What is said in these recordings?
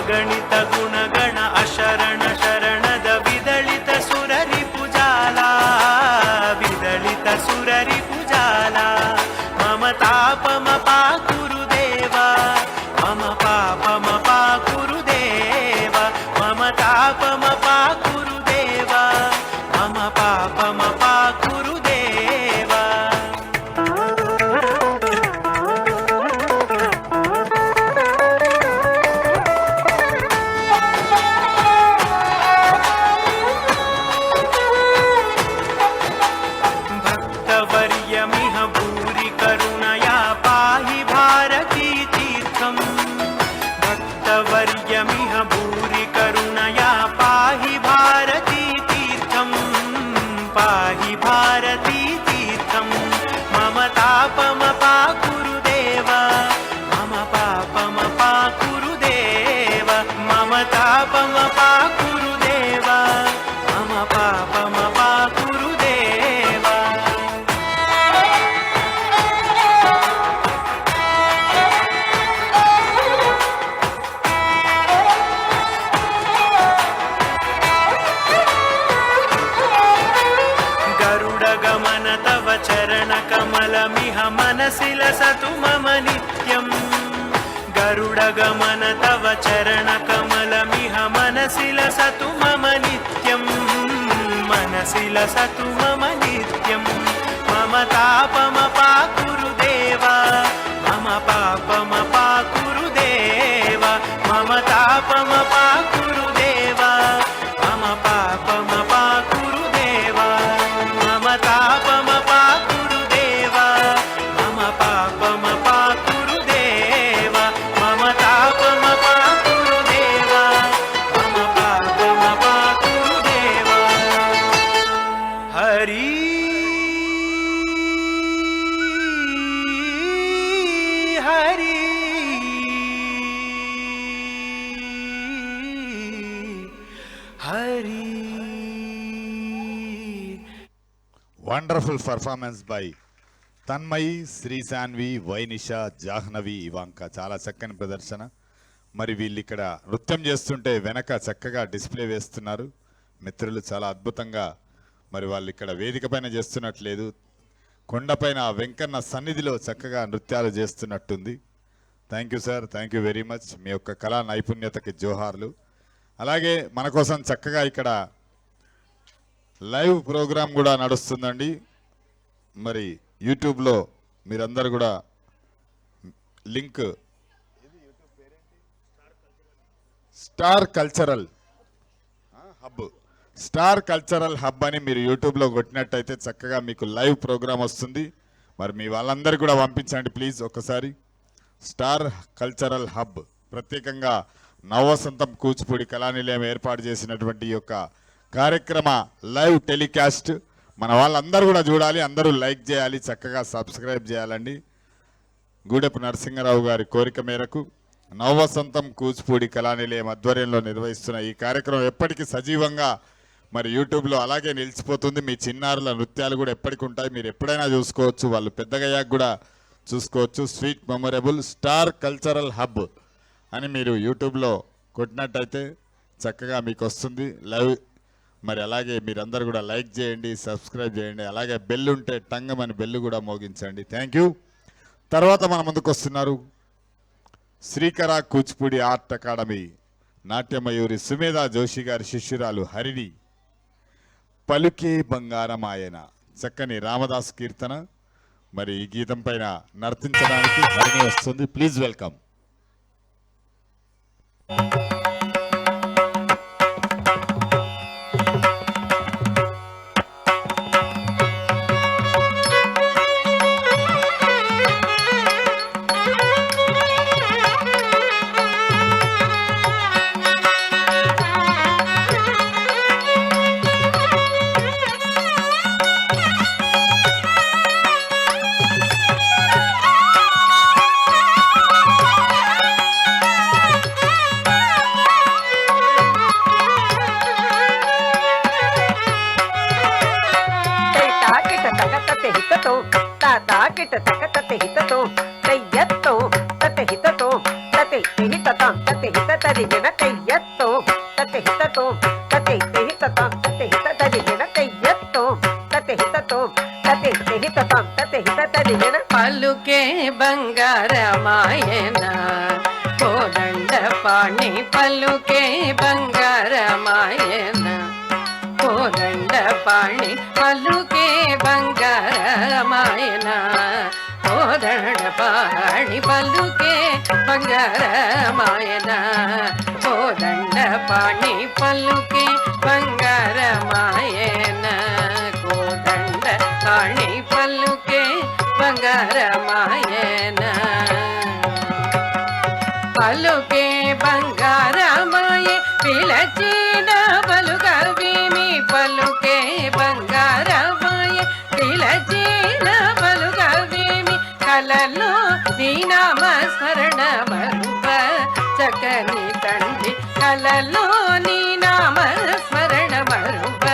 अगणित गुणगण अशरण शरणद विदलित सुररि पुजाला विदलित सुररि पुजाला मम तापमपा गुरुदेवा मम पापमपा गुरुदेवा मम तापमपा गुरुदेवा मम पापमपा गुरुदेवा भक्तवर्यमिह भूरि करुणया पाहि भारती तीर्थम् भक्तवर्यमिह भूरि करुणया पाहि भारती तीर्थम् पाहि भारती तीर्थम् मम तापमपा गुरुदेवा मम पापमपा गुरुदेवा मम तापमपा गुरुदेवा मम पापमपा गुरुदेवा गरुडगमन तव चरणकमलमिह मनसि लसतु मम नित्यम् गरुडगमन तव चरणकमलमिह मनसि लसतु मम नित्यम् मनसि लसतु मम नित्यम् मम तापमपा गुरुदेवा मम पापमपा गुरुदेवा मम तापमपा गुरुदेवा मम पापमपा गुरुदेवा मम तापमपा गुरुदेवा मम पापमपा गुरुदेवा मम तापमपा गुरुदेवा मम पापमपा गुरुदेवा Hari Hari Hari wonderful performance by Tanmayi, Srishanvi, Vainisha, Jahnavi, Ivanka. చాలా చక్కని ప్రదర్శన. మరి వీళ్ళు ఇక్కడ నృత్యం చేస్తుంటే వెనక చక్కగా డిస్ప్లే వేస్తున్నారు మిత్రులు. చాలా అద్భుతంగా మరి వాళ్ళు ఇక్కడ వేదిక పైన చేస్తున్నట్లేదు, కొండపైన వెంకన్న సన్నిధిలో చక్కగా నృత్యాలు చేస్తున్నట్టుంది. Thank you sir, thank you very much. మీ యొక్క కళా నైపుణ్యతకి జోహార్లు. అలాగే మన కోసం చక్కగా ఇక్కడ లైవ్ ప్రోగ్రాం కూడా నడుస్తుందండి. మరి యూట్యూబ్లో మీరందరూ కూడా లింక్ స్టార్ కల్చరల్ హబ్ అని మీరు యూట్యూబ్లో కొట్టినట్టయితే చక్కగా మీకు లైవ్ ప్రోగ్రాం వస్తుంది. మరి మీ వాళ్ళందరూ కూడా పంపించండి ప్లీజ్ ఒక్కసారి. స్టార్ కల్చరల్ హబ్ ప్రత్యేకంగా నవవసంతం కూచిపూడి కళానిలయం ఏర్పాటు చేసినటువంటి ఈ యొక్క కార్యక్రమ లైవ్ టెలికాస్ట్ మన వాళ్ళందరూ కూడా చూడాలి, అందరూ లైక్ చేయాలి, చక్కగా సబ్స్క్రైబ్ చేయాలండి. గూడెపు నరసింహారావు గారి కోరిక మేరకు నవవసంతం కూచిపూడి కళానిలయం ఆధ్వర్యంలో నిర్వహిస్తున్న ఈ కార్యక్రమం ఎప్పటికీ సజీవంగా మరి యూట్యూబ్లో అలాగే నిలిచిపోతుంది. మీ చిన్నారుల నృత్యాలు కూడా ఎప్పటికి ఉంటాయి, మీరు ఎప్పుడైనా చూసుకోవచ్చు, వాళ్ళు పెద్దగయ్యాక కూడా చూసుకోవచ్చు. Sweet memorable star cultural hub అని మీరు యూట్యూబ్లో కొట్టినట్టయితే చక్కగా మీకు వస్తుంది లైవ్. మరి అలాగే మీరందరూ కూడా లైక్ చేయండి, సబ్స్క్రైబ్ చేయండి, అలాగే బెల్ ఉంటే టంగమని బెల్లు కూడా మోగించండి. Thank you. తర్వాత మన ముందుకు వస్తున్నారు శ్రీకర కూచిపూడి ఆర్ట్ అకాడమీ నాట్యమయూరి సుమేధా జోషి గారి శిష్యురాలు హరిణి. పలుకే బంగారం ఆయన చక్కని రామదాస్ కీర్తన. మరి ఈ గీతం పైన నర్తించడానికి హరిణి వస్తుంది. Please welcome. ಕಿಟ ತಕ ತತೆ ಹಿತತೋ ತಯ್ಯತ್ತೋ ತತೆ ಹಿತತೋ ತತೆ ಹಿತತ తతే హిత తది జన తయ్యత్తో తతే హితతో తతే హితతాం తతే హిత తది జన తయ్యత్తో తతే హితతో తతే హితతాం తతే హిత తది జన పలుకే బంగారమాయన కోదండ పాణి పలుకే బంగారమాయన కోదండ పాణి పలుకే బంగారమాయన కోదండ పాణి పలుకే బంగారమాయన కోదండ పాణి పలుకే బంగారమాయన కోదండ పాణి పలుకే బంగారమాయన పలుకే బంగారమాయే పిలచిన పలుకవిమి పలుకే బంగారమాయే పిలచిన పలుకవిమి కలలో నీ నామ స్మరణ మరుప చక్కని తండ్రి కలలో నీ నామ స్మరణ మరుప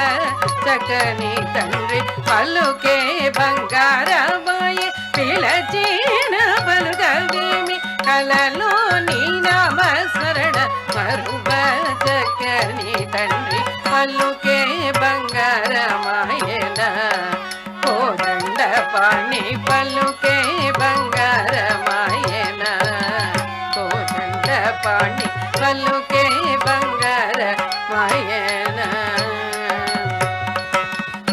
చక్కని తండ్రి పలుకే బంగారమాయే పిలచిన పలుకవిమి కలలో నీ నామ స్మరణ మరుప చక్కని తండ్రి పలుకే బంగారమాయన కోదండ పాణి పలుకే బంగారమాయన కోదండ పాణి పలుకే బంగారమాయన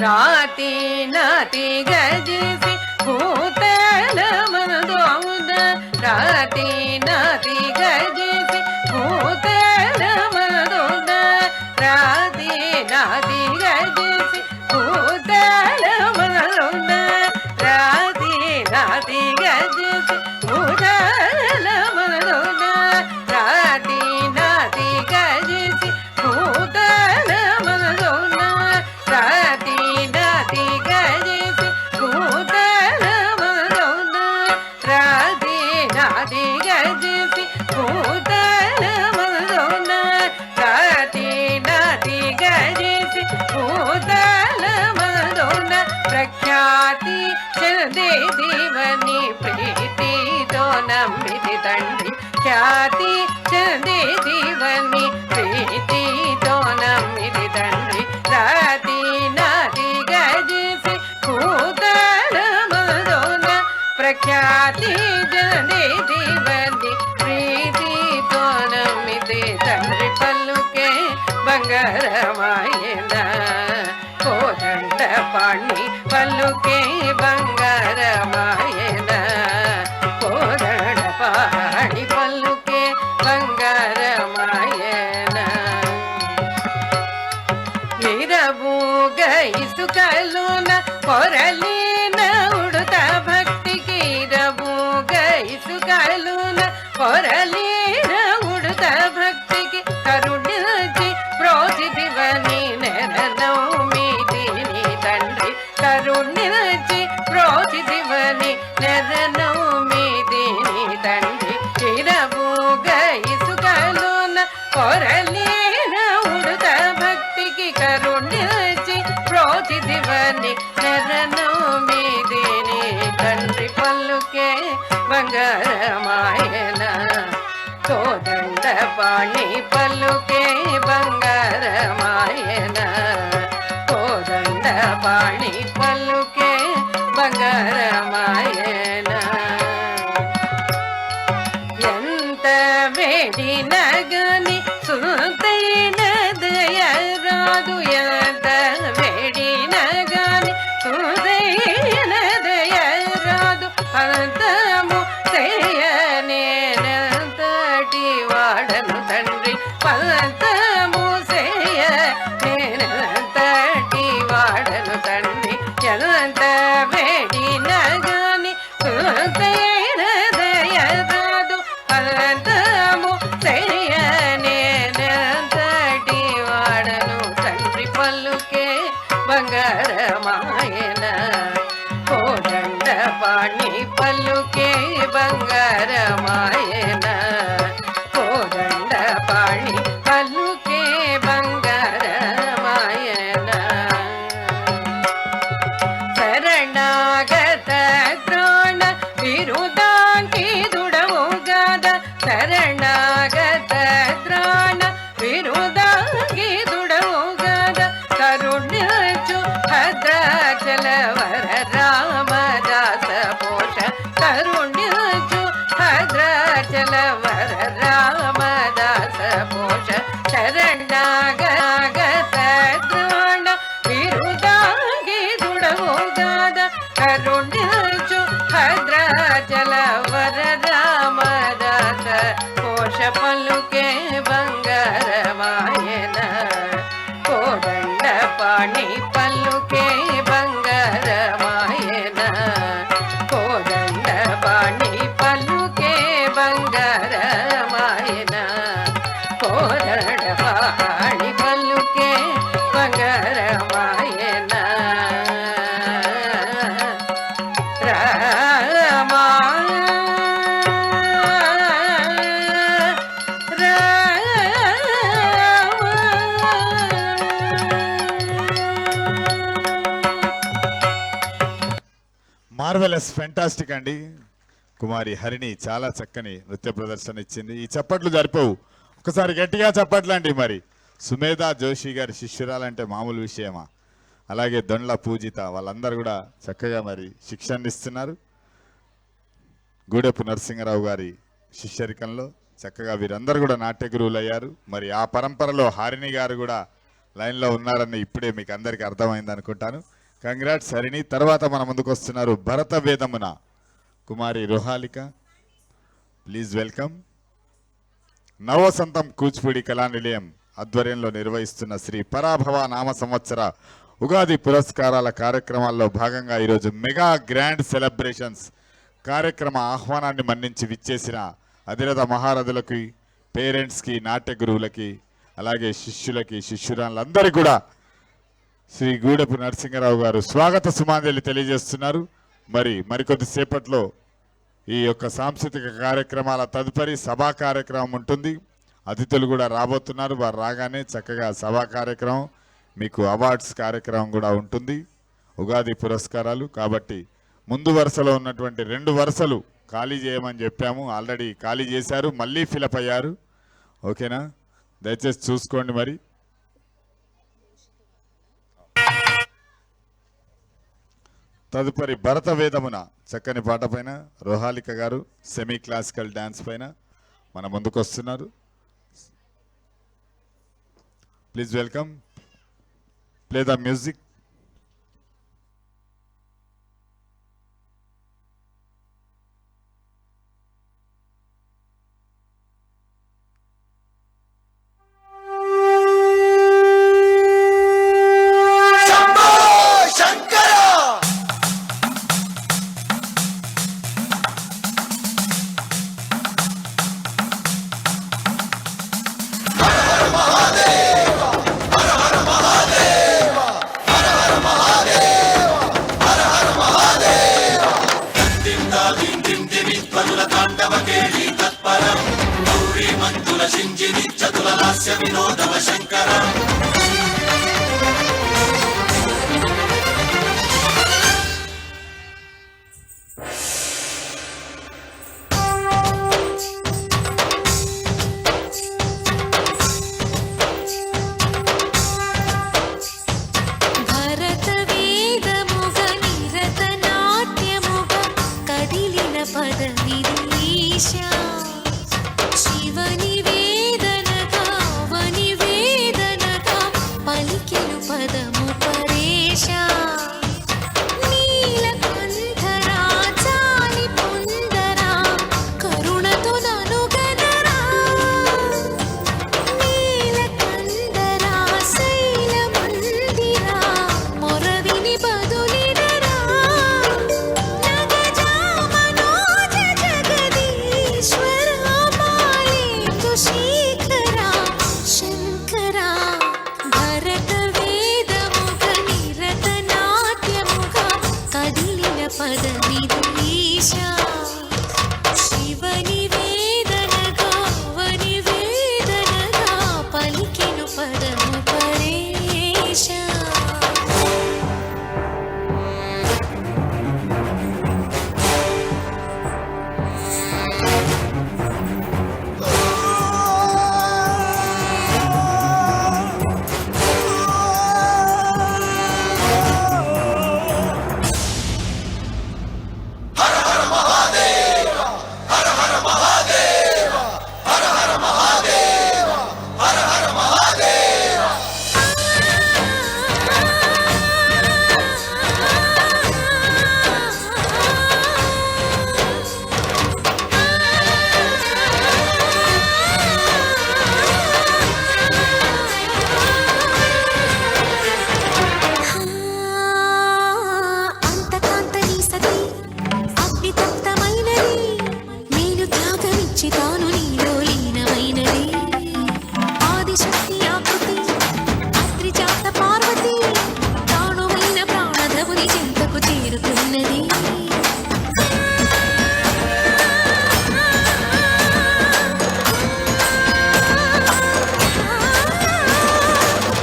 రాతి నాతి గజసి భూతల మనదోముద రాతి నాతి గజసి భూతల మనదోముద రాతి నాతి గజసి భూతల మనదోముద రాతి నాతి గజసి భూతల మనదోముద రాతి నాతి గజసి భూతల మనదోముద రాతి నాతి గజసి భూతల మనదోముద రాతి నాతి గజసి భూతల మనదోముద రాతి నాతి గజసి భూతల మనదోముద ప్రఖ్యాతి చందే దీవని ప్రీతితో నమ్మితి తండ్రి ఖ్యాతి చందే దీవని ప్రీతితో నమ్మితి తండ్రి రాతి నాతి గజసి భూతల మనదోముద ప్రఖ్యాతి చందే దీవని ప్రీతితో నమ్మితి తండ్రి పలుకే బంగారమాయన కోదండ పాణి పలుకే బంగారమాయన కోదండ పాణి పలుకే బంగారమాయన నిరబూగ ఇసుకలున పొరలిన ఉడుత భక్తికి రబూగ ఇసుకలున పొరలిన ఉడుత భక్తికి కరుణించి ప్రోచితివని నెరనౌమి దీని తండ్రి కరుణించి ప్రోచితివని నెరనౌమి దీని తండ్రి చిరబూగ ఇసుకలున పొరలిన ఉడుత భక్తికి కరుణించి ప్రోచితివని నెరనౌమి దీని తండ్రి పలుకే బంగారమాయన కోదండ పాణి పలుకే బంగారమాయన కోదండ పాణి పలుకే బంగారమాయన ఎంత వేడిన గని సుతైన దయరాదు ఎంత వేడిన గని సుతైన దయరాదు పంతము చేయనేనంతటి వాడను తండ్రి పంతము చేయ నేనంతటి వాడను తండ్రి ఎంత వేడిన గాని సుతైన దయరాదు పంతము చేయనేనంతటి వాడను తండ్రి పలుకే బంగారమాయన కోదండ పాణి పలుకే బంగారమాయన కోదండ పాణి పలు పలుకే బంగారమాయన కోదండ పాణి పలుకే బంగారమాయన కోదండ పాణి పలుకే బంగారమాయన కోదండ పాణి పలుకే బంగారమాయన రామా మార్వెలస్ ఫెంటాస్టిక్ అండి. కుమారి హరిణి చాలా చక్కని నృత్య ప్రదర్శన ఇచ్చింది. ఈ చప్పట్లు జరిపోవు, ఒకసారి గట్టిగా చప్పట్లు అండి. మరి సుమేధా జోషి గారి శిష్యురాలంటే మామూలు విషయమా? అలాగే దొండ్ల పూజిత వాళ్ళందరూ కూడా చక్కగా మరి శిక్షణ ఇస్తున్నారు. గూడెపు నరసింహరావు గారి శిష్యరికంలో చక్కగా వీరందరూ కూడా నాట్య గురువులు అయ్యారు. మరి ఆ పరంపరలో హారిణి గారు కూడా లైన్లో ఉన్నారని ఇప్పుడే మీకు అందరికీ అర్థమైంది అనుకుంటాను. కంగ్రాట్స్ హరిణి. తర్వాత మన ముందుకు వస్తున్నారు భరత వేదమున కుమారి రుహాలిక. Please welcome. నవసంతం కూచిపూడి కళానిలయం ఆధ్వర్యంలో నిర్వహిస్తున్న శ్రీ పరాభవ నామ సంవత్సర ఉగాది పురస్కారాల కార్యక్రమాల్లో భాగంగా ఈరోజు మెగా గ్రాండ్ సెలబ్రేషన్స్ కార్యక్రమ ఆహ్వానాన్ని మన్నించి విచ్చేసిన అధిరథ మహారథులకి, పేరెంట్స్కి, నాట్య గురువులకి, అలాగే శిష్యులకి, శిష్యురాళ్ళందరికీ కూడా శ్రీ గూడెపు నరసింహరావు గారు స్వాగత సుమాంజలి తెలియజేస్తున్నారు. మరికొద్ది సేపట్లో ఈ యొక్క సాంస్కృతిక కార్యక్రమాల తదుపరి సభా కార్యక్రమం ఉంటుంది. అతిథులు కూడా రాబోతున్నారు. వారు రాగానే చక్కగా సభా కార్యక్రమం, మీకు అవార్డ్స్ కార్యక్రమం కూడా ఉంటుంది. ఉగాది పురస్కారాలు కాబట్టి ముందు వరుసలో ఉన్నటువంటి 2 వరుసలు ఖాళీ చేయమని చెప్పాము. ఆల్రెడీ ఖాళీ చేశారు, మళ్ళీ ఫిలప్ అయ్యారు. ఓకేనా? దయచేసి చూసుకోండి. మరి తదుపరి భరత వేదమున చక్కని పాట పైన రోహాలిక గారు సెమీ క్లాసికల్ డ్యాన్స్ పైన మన ముందుకు వస్తున్నారు. Please welcome. Play the music. శివని వేదనగా వని వేదనగా ఆదిశక్తి ఆకృతి అత్రిజాత పార్వతి ప్రాణమైన ప్రాణధవుని చింతకు చేరుతున్నది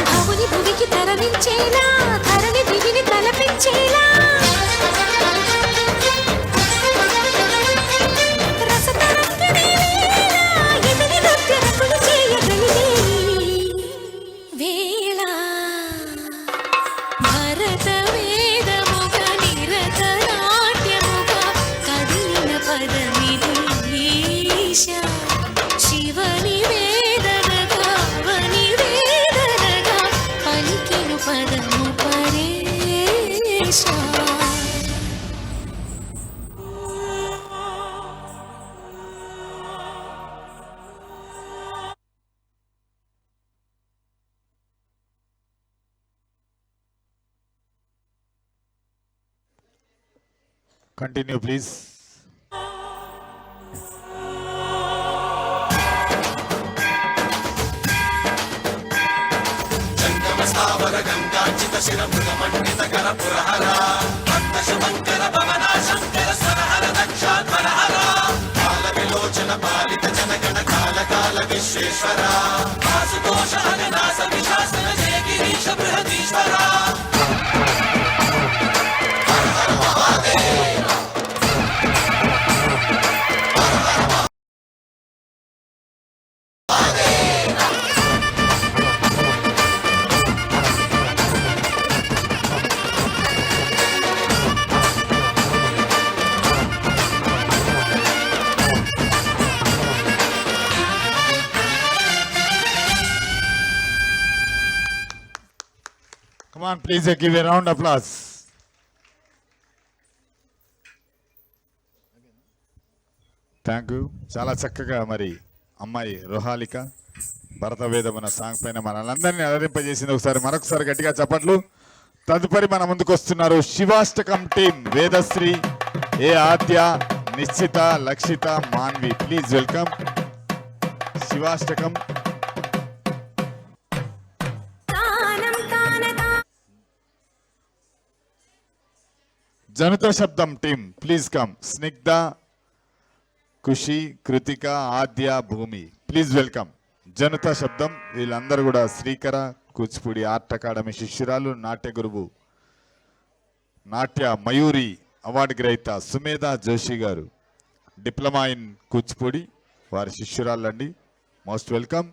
భవుని భువికి తరలించేలా ధరణి దివిని తలపించేలా శివని వేదనగా వని వేదనగా పలికిను పదము పరేశ continue please. Come on, please give a round of applause. Thank you. చాలా చక్కగా మరి అమ్మాయి రోహాలిక భరత వేదమున సాంగ్ పైన మనల్ని అలరింపజేసింది. ఒకసారి మరొకసారి గట్టిగా చప్పట్లు. తదుపరి మన ముందుకు వస్తున్నారు Shivashtakam team Vedasri, A Aadya, Nischitha, Lakshitha, Manvi. Please welcome Shivashtakam. జనుత శబ్దం team please come. Snigdha, Khushi, Krithika, Aadya, Bhumi please welcome. జనుత శబ్దం వీళ్ళందరూ కూడా శ్రీకర కూచిపూడి ఆర్ట్ అకాడమీ శిష్యురాలు, నాట్య గురువు, నాట్య మయూరి అవార్డు గ్రహీత సుమేధ జోషి గారు, డిప్లొమా ఇన్ కూచిపూడి, వారి శిష్యురాలండి. Most welcome.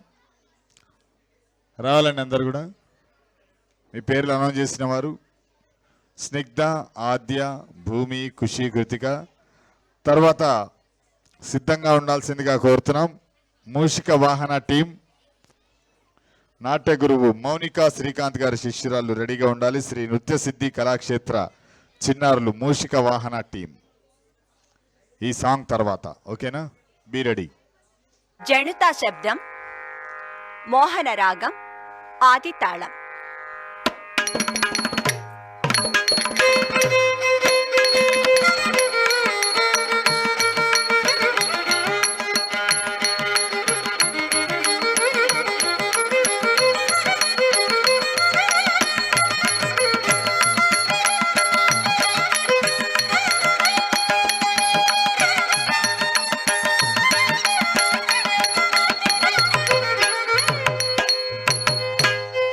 రావాలండి అందరు కూడా. మీ పేర్లు అనౌన్స్ చేసిన వారు స్నిగ్ధ, ఆద్య, భూమి, ఖుషి, కృతిక. తర్వాత సిద్ధంగా ఉండాల్సిందిగా కోరుతున్నాం మూషిక వాహన టీం, నాట్య గురువు మౌనిక శ్రీకాంత్ గారి శిష్యురాలు రెడీగా ఉండాలి. శ్రీ నృత్య సిద్ధి కళాక్షేత్ర చిన్నారులు మూషిక వాహన టీం. ఈ సాంగ్ తర్వాత ఓకేనా? Be ready. జనుతా శబ్దం, మోహన రాగం, ఆది తాళం.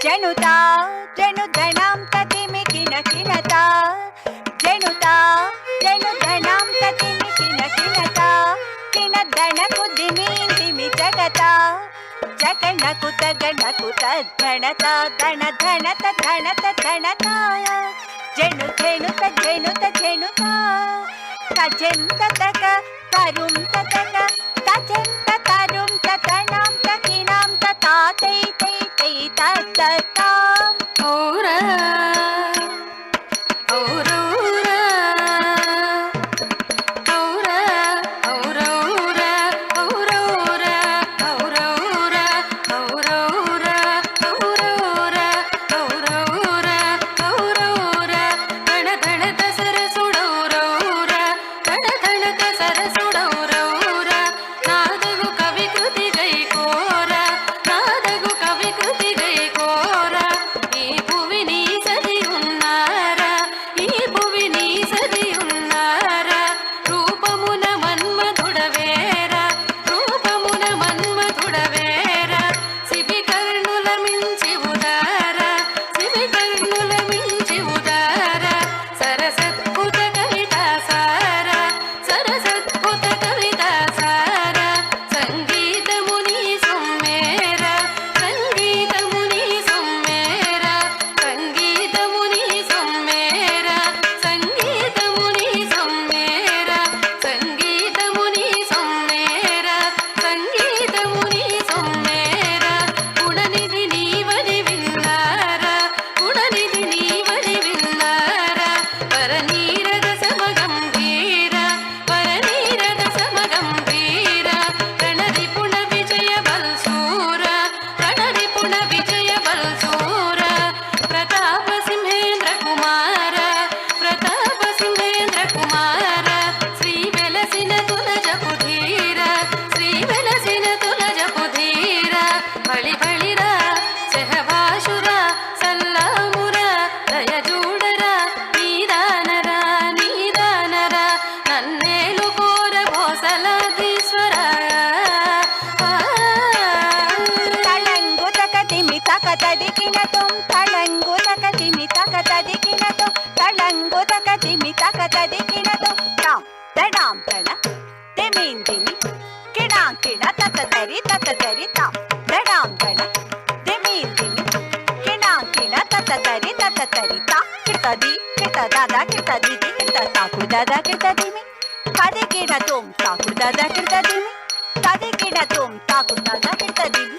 జనుతా జనుధనాం తతిమి కిన కినతా, జనుతా జనుధనాం తతిమి కిన కినతా, కినధనకు దిమీం దిమి జగతా, జగనకు తగనకు తద్ధనతా, ధన ధనత ధనత ధనతాయ, జను ధనుత జనుత జనుతా, తజంత తక తరుం తతక, తజంత తరుం తతనాం తకినాం తతా తై తై తై తతతాం. ఔరా ఔరౌరా ఔరా ఔరౌరా ఔరౌరా ఔరౌరా ఔరౌరా ఔరౌరా ఔరౌరా ఔరౌరా ధణ ధణత సరసుడౌరౌరా ధణ ధణత సరసుడౌరౌరా నాదగు కవి కృతి గై కోరా నాదగు కవి బళి బళిరా సెహబాషురా సల్లమురా దయజూడరా నీదానరా నీదానరా నన్నేలు కోర భోసలాధీశ్వరా తళంగు తకతిమి తకతదికినతుం తళంగు తకతిమి తకతదికినతుం తళంగు తకతిమి తకతదికినతుం తాం తడాం తడ తిమిన్ తిమి కిడాం కిడ తతతరి తాం తడాం తడ తిమిన్ తిమి కిడాం కిడ తతతరి తా కిటది కిటదాదా కిటదిది కిట తాకుదాదా కిటదిమి కదికినతుం తాకుదాదా కిటదిమి కదికినతుం తాకుదాదా కిటదిమి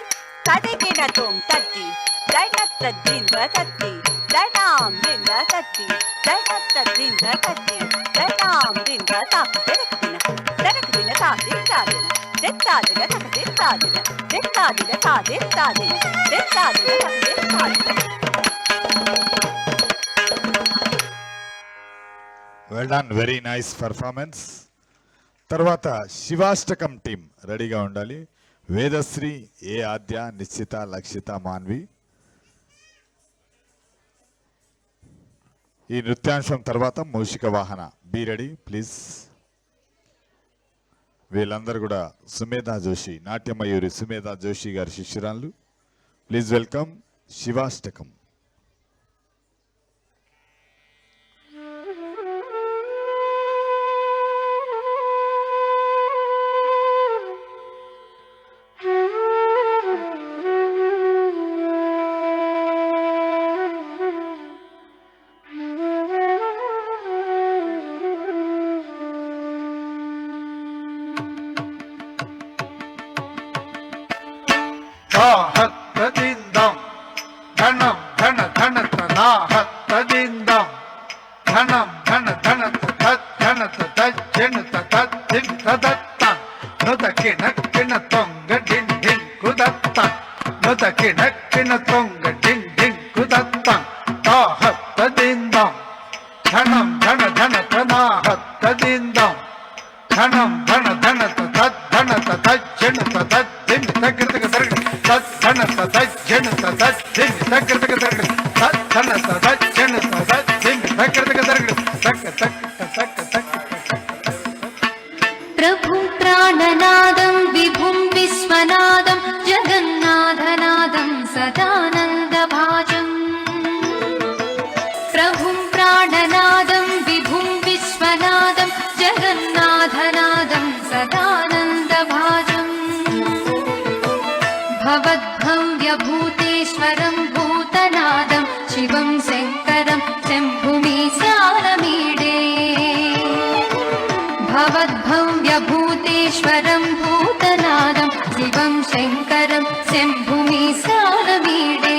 కదికినతుం తత్తి దైనత్తింద తత్తి దైనాం దింద తత్తి దైనత్తింద తత్తి దైనాం దింద తాకు దెరకదిన తాదిన దెత్తాదిన తకదిత్తాదిన దెత్తాదిన తాదిత్తాదిన దెత్తాదిన తకదిత్తాదిన. Well done, very nice performance. తర్వాత శివాష్టకం టీం రెడీగా ఉండాలి. వేదశ్రీ, ఏ ఆద్య, నిశ్చిత, లక్షిత, మాన్వి. ఈ నృత్యాంశం తర్వాత Mushika Vahana. Be ready please. వీళ్ళందరూ కూడా సుమేధా జోషి, నాట్యమయూరి సుమేధా జోషి గారి శిష్యురాళ్ళు. Please welcome Shivashtakam. హత్తదిందం ధనం ధన ధనత నాహత్తదిందం ధనం ధన ధనత తజ్జనత తజ్జనత తద్దిన్ తదత్త నుదకిన కిన తొంగ డిన్ డిన్ కుదత్త నుదకిన కిన తొంగ డిన్ డిన్ కుదత్త తాహత్తదిందం ధనం ధన ధనత నాహత్తదిందం ధనం ధన ధనత తజ్జనత తజ్జనత తద్దిన్ తగ్గిన తగ్గ తజ్జనత తజ్జనత తద్దిన్ తగ్గ తగ్గ తజ్జనత తజ్జనత తద్దిన్ తగ్గ తగ్గ తగ్గ తగ్గ తగ్గ తగ్గ. ప్రభు ప్రాణనాదం విభుం విశ్వనాదం జగన్నాథనాదం సదానందభాజం ప్రభుం ప్రాణనాదం విభుం విశ్వనాదం జగన్నాథనాదం సదానందభాజం భవద్భవ్యభూతేశ్వరం భూతనాదం శివం శంకరం శంభుమీశానమీడే భవద్భవ్యభూతేశ్వరం భూతనాదం శివం శంకరం శంభుమీశానమీడే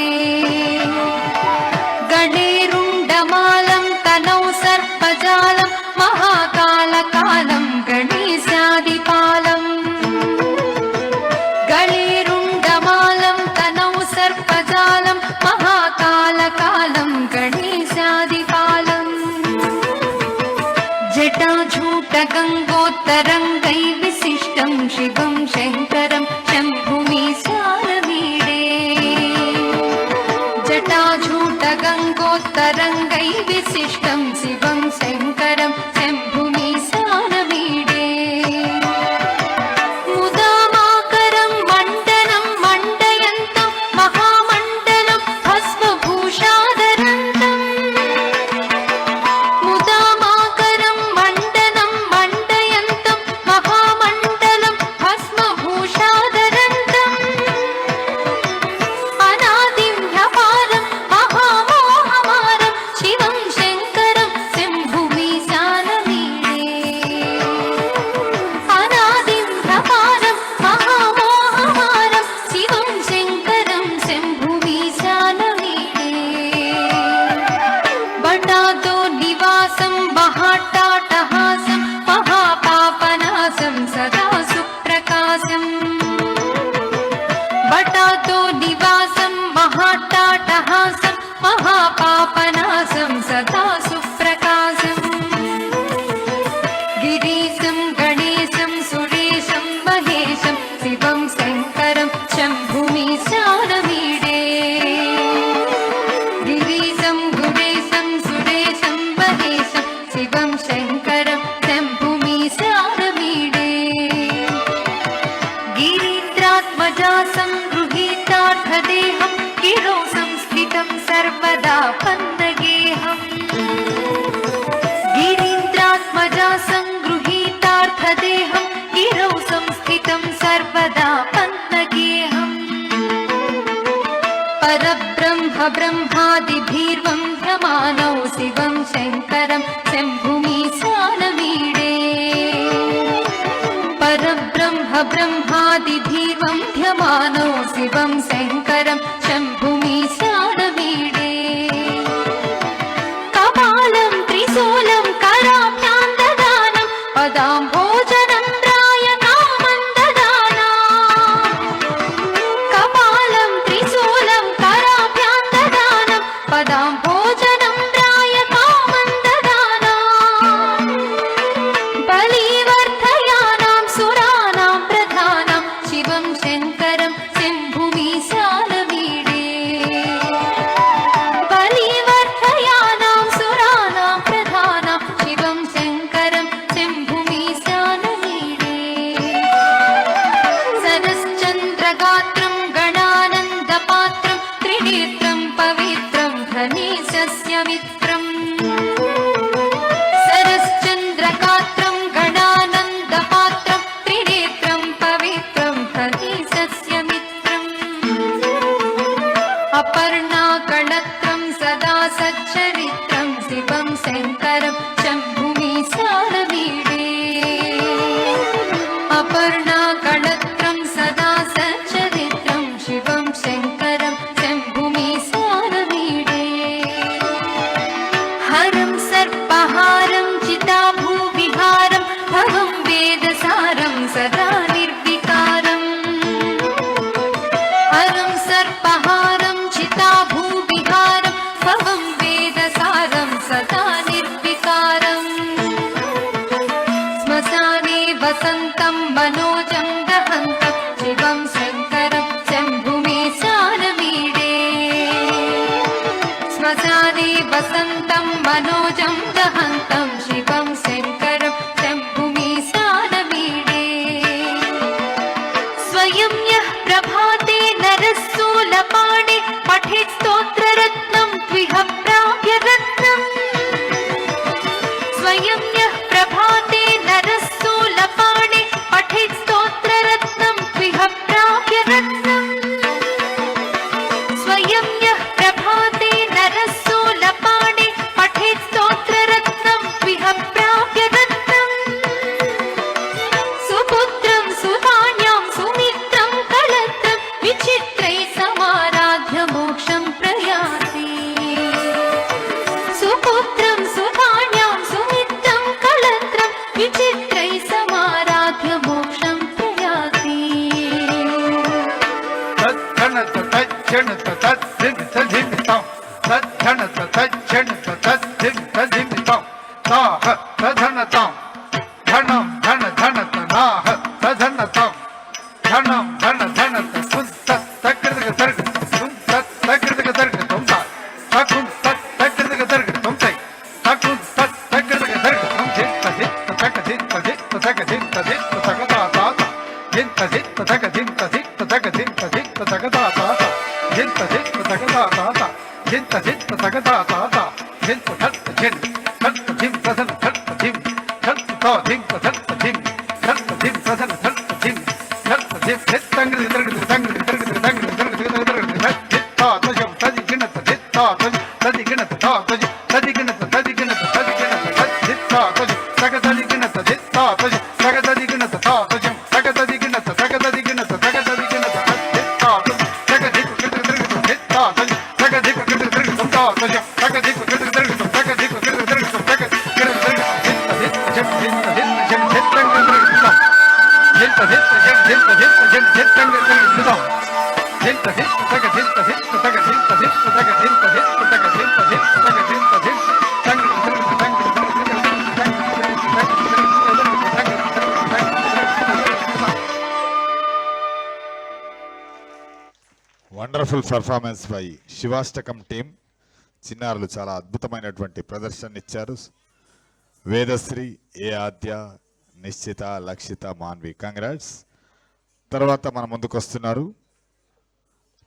గణేరుండమాలం తనౌ సర్పజాలం మహాకాలకాలం గణేశాదిపాలం గళేరుండమాలం తనౌ సర్పజాలం మహాకాలకాలం గణేశాదిపాలం జటాజూటగంగోత్తరంగై విశిష్టం శివం శంకరం శంభుమీశానమీడే జటాజూటగంగోత్తరంగై విశిష్టం శివం శంకరం శంభుమీశానమీడే ముదామాకరం మండనం మండయంతం మహామండలం భస్మభూషాధరంతం ముదామాకరం మండనం మండయంతం మహామండలం భస్మభూషాధరంతం అనాదిం హ్యపారం మహామోహమారం శివం శంకరం శంభుమీశానమీడే అనాదిం హ్యపారం మహామోహమారం శివం శంకరం శంభుమీశానమీడే బటాదో నివాసం మహాటాటహాసం మహాపాపనాశం సదా సుప్రకాశం బటాదో నివాసం మహాటాటహాసం మహాపాపనాశం సదా సుప్రకాశం గిరీశం గణేశం సురేశం మహేశం శివం శంకరం శంభుమీశానమీడే శారమీడే గిరీశం గుడేశం సురేశం మహేశం శివం శంకరం శంభుమి శారమీడే గిరీంద్రాత్మజా సంగృహీతార్థదేహం గిరౌ సంస్థితం సర్వదా పన్నగేహం గిరీంద్రాత్మజా సంగృహీతార్థదేహం గిరౌ సంస్థితం సర్వదా పన్నగేహం పరబ్రహ్మ బ్రహ్మాదిభిర్వంద్యమానౌ శివం శంకరం శంభుమి శారమీడే పరబ్రహ్మ బ్రహ్మాదిభిర్వంద్యమానౌ శివం శంకరం శంభుమి శారమీడే కపాలం త్రిశూలం కరాభ్యాం దదానం పదాంభోజనం రాయకామం దదానా కపాలం త్రిశూలం కరాభ్యాం దదానం పదాంభోజనం రాయకామం దదానా బలివర్ధయానాం సురానాం ప్రధానం శివం శంకరం శంభుమి శారమీడే బలివర్ధయానాం సురానాం ప్రధానం శివం శంకరం శంభుమి శారమీడే సరశ్చంద్రగాత్రం గణానందపాత్రం త్రినేత్రం పవిత్రం ధనేశస్య మిత్రం సరశ్చంద్రగాత్రం గణానందపాత్రం త్రినేత్రం పవిత్రం ధనేశస్య మిత్రం అపర్ణాకళత్రం సదా సచ్చరిత్రం శివం శంకరం శంభుమి శారమీడే అపర్ణాకళత్రం సదా సచ్చరిత్రం శివం శంకరం శంభుమి శారమీడే హరం సర్పహారం చితాభూవిహారం భవం వేదసారం సదా నిర్వికారం హరం సర్పహారం చితాభూవిహారం భవం వేదసారం సదా నిర్వికారం శ్మశానే వసంతం మనోజం దహంతం శివం శంకరం శంభుమి శారమీడే శ్మశానే వసంతం మనోజం దహంతం శివం శంకరం శంభుమి శారమీడే స్వయం యః ప్రభాతే నరస్సూలపాణి పఠేత్ స్తోత్రరత్నం ద్విహ ప్రాప్య రత్నం స్వయం యః ప్రభాతే నరస్సూలపాణి పఠేత్ స్తోత్రరత్నం ద్విహ ప్రాప్య రత్నం స్వయం యః ప్రభాతే నరస్సూలపాణి పఠేత్ స్తోత్రరత్నం ద్విహ ప్రాప్య రత్నం సుపుత్రం సుధాన్యాం సుమిత్రం కళత్రం విచిత్రై సమారాధ్య మోక్షం ప్రయాతి సుపుత్రం సుధాన్యాం సుమిత్రం కళత్రం విచిత్రై సమారాధ్య మోక్షం ప్రయాతి తజ్జనత తజ్జనత తజ్జిమిత జిమితం తజ్జనత తజ్జనత తజ్జిమిత జిమితం తాహ తధనతం ధనం ధన ధనత నాహ తధనతం ధనం ధన ధనత కుంత తగ్గిరగ దర్గ కుంత తగ్గిరగ దర్గ తొంత తకుంత తగ్గిరగ దర్గ తొంతై తకుంత తగ్గిరగ దర్గ తొంత జిత్త తగ జిత్త జిత్త తగ జిత్త జిత్త తగదా తాత జిత్త జిత్త తగ జిత్త జిత్త తగ జిత్త జిత్త తగదా తాత జిత్త జిత్త తగదా తాత జిత్త జిత్త తగదా తాత జిత్త ధత్త జిన్ ధత్త జిం ప్రధన ధత్త జిం ధత్త తో జిం ధత్త జిం ధత్త జిం ప్రధన ధత్త జిం ధత్త జిం ధిత్తంగ్రి దిర్గ దిర్గ దిర్గ దిర్గ దిర్గ జిత్త తజం తది గిణత జిత్త తజ తది గిణత తా తజ తది గిణత తది గిణత తది గిణత జిత్త తజ తగ తది గిణత జిత్త తజ తగ తది గిణత తా తజం తగ తది గిణత తగ తది గిణత తగ తది గిణత జిత్త తగ దిక్కు దిర్గ దిర్గ జిత్త తజ తగ దిక్కు దిర్గ దిర్గ తా తజ తగ దిక్కు దిర్గ దిర్గ తగ దిక్కు దిర్గ దిర్గ తగ గిణత దిర్గ జిత్త జిత్త జం జిత్త జిత్త జం జిత్తంగ దిర్గ తా జిత్త జిత్త జం జిత్త జిత్త జం జిత్తంగ దిర్గ తా జిత్త జిత్త తగ జిత్త జిత్త తగ జిత్త జిత్త తగ జిత్త జిత్త తగ జిత్త జిత్త తగ జిత్త జిత్త సంగ దిర్గ సంగ wonderful performance by Shivashtakam team. చిన్నారులు చాలా అద్భుతమైనటువంటి ప్రదర్శన ఇచ్చారు. Vedasri, A Aadya, Nischitha, Lakshitha, Manvi, congrats. తర్వాత మన ముందుకు వస్తున్నారు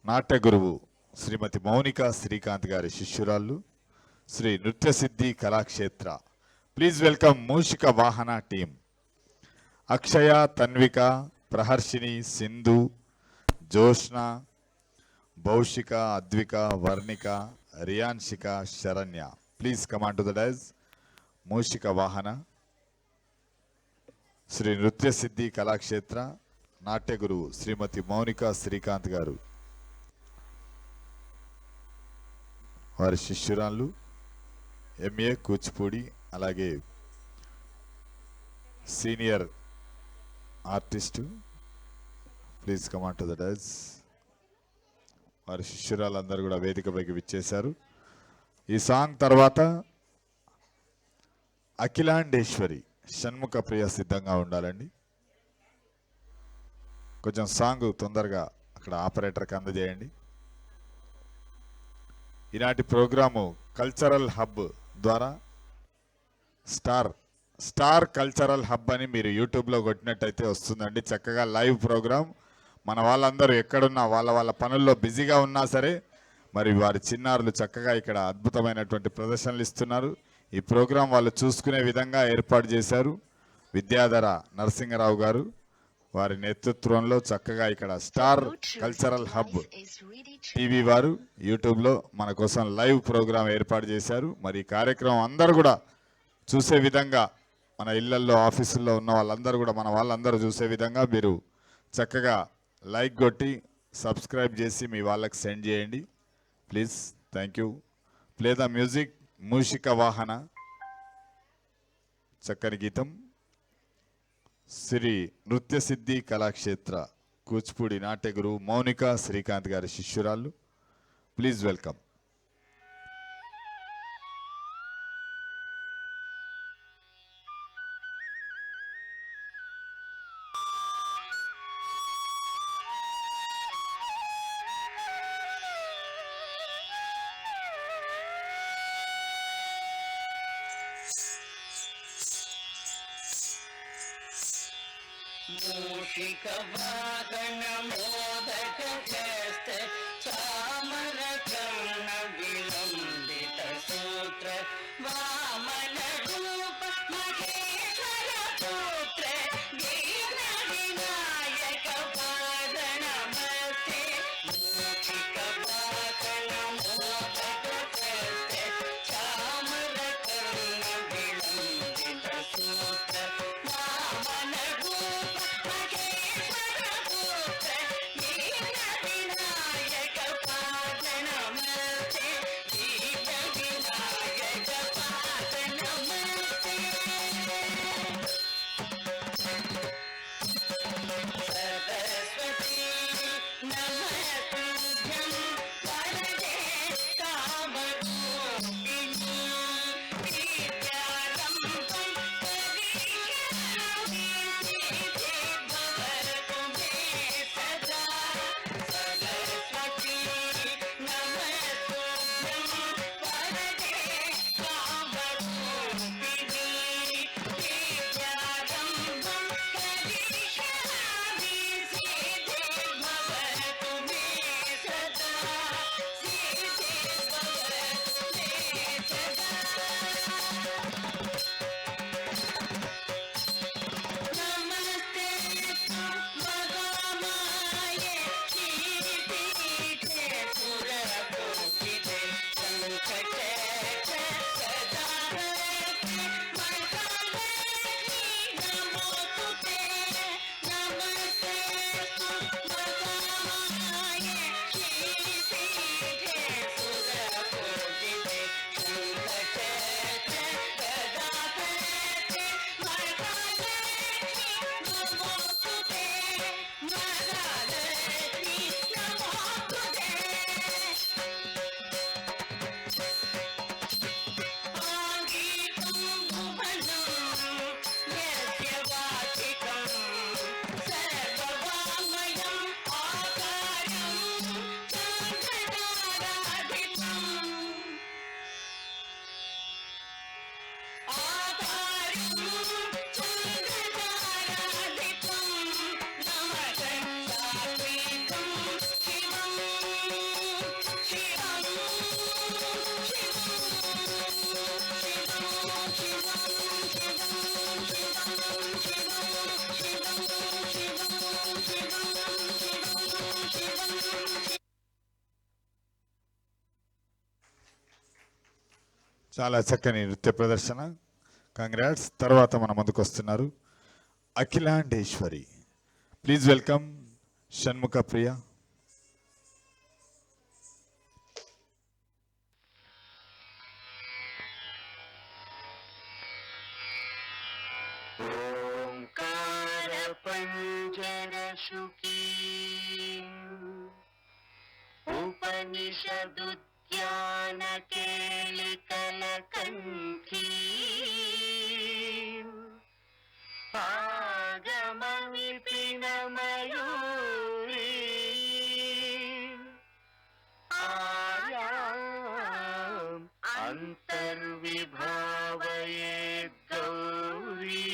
నాట్య గురువు శ్రీమతి మౌనిక శ్రీకాంత్ గారి శిష్యురాళ్ళు, శ్రీ నృత్య సిద్ధి Kalakshetra. Please welcome Mushika Vahana team. Akshaya, Tanvika, Praharshini, Sindhu, Joshna, Bhaushika, Advika, Varnika, Riyanshika, Saranya. Please come on to the dais. Mushika Vahana, Sri నృత్య సిద్ధి కళాక్షేత్ర నాట్య గురువు శ్రీమతి మౌనిక శ్రీకాంత్ గారు, వారి శిష్యురాళ్ళు ఎంఏ కూచిపూడి, అలాగే senior artist. Please come on to the dais. వారి శిష్యురాలందరూ కూడా వేదికపైకి విచ్చేశారు. ఈ సాంగ్ తర్వాత అఖిలాండేశ్వరి, షణ్ముఖ ప్రియ సిద్ధంగా ఉండాలండి. కొంచెం సాంగ్ తొందరగా అక్కడ ఆపరేటర్కి అందజేయండి. ఈనాటి ప్రోగ్రాము కల్చరల్ హబ్ ద్వారా స్టార్ కల్చరల్ హబ్ అని మీరు యూట్యూబ్లో కొట్టినట్టయితే వస్తుందండి. చక్కగా లైవ్ ప్రోగ్రామ్. మన వాళ్ళందరూ ఎక్కడున్నా వాళ్ళ పనుల్లో బిజీగా ఉన్నా సరే మరి వారి చిన్నారులు చక్కగా ఇక్కడ అద్భుతమైనటువంటి ప్రదర్శనలు ఇస్తున్నారు. ఈ ప్రోగ్రాం వాళ్ళు చూసుకునే విధంగా ఏర్పాటు చేశారు విద్యాధర నరసింహరావు గారు. వారి నేతృత్వంలో చక్కగా ఇక్కడ స్టార్ కల్చరల్ హబ్ టీవీ వారు యూట్యూబ్లో మన కోసం లైవ్ ప్రోగ్రాం ఏర్పాటు చేశారు. మరి ఈ కార్యక్రమం అందరూ కూడా చూసే విధంగా, మన ఇళ్లల్లో ఆఫీసుల్లో ఉన్న వాళ్ళందరూ కూడా మన వాళ్ళందరూ చూసే విధంగా మీరు చక్కగా లైక్ కొట్టి సబ్స్క్రైబ్ చేసి మీ వాళ్ళకి సెండ్ చేయండి please. Thank you. Play the music. Mushika Vahana, చక్కని గీతం. శ్రీ నృత్య సిద్ధి కళాక్షేత్ర కూచిపూడి నాట్య గురువు మౌనిక శ్రీకాంత్ గారి శిష్యురాళ్ళు. Please welcome. మూషిక వాహన మోదక హస్త చామర కర్ణ విలంబిత సూత్ర వామన రూప మహేశ్వర పుత్ర దీన వినాయక పాద నమస్తే. మూషిక వాహన మోదక హస్త చామర కర్ణ విలంబిత సూత్ర వామన రూప మహేశ్వర పుత్ర దీన చాలా చక్కని నృత్య ప్రదర్శన. కంగ్రాట్స్. తర్వాత మన ముందుకు వస్తున్నారు అఖిలాండేశ్వరి. ప్లీజ్ వెల్కమ్ షణ్ముఖ ప్రియ. ఉపనిషదుద్యాన కేళికల కంఠీ ఆగమ విపిన మయూరీ ఆయాం అంతర్విభావయే గౌరీ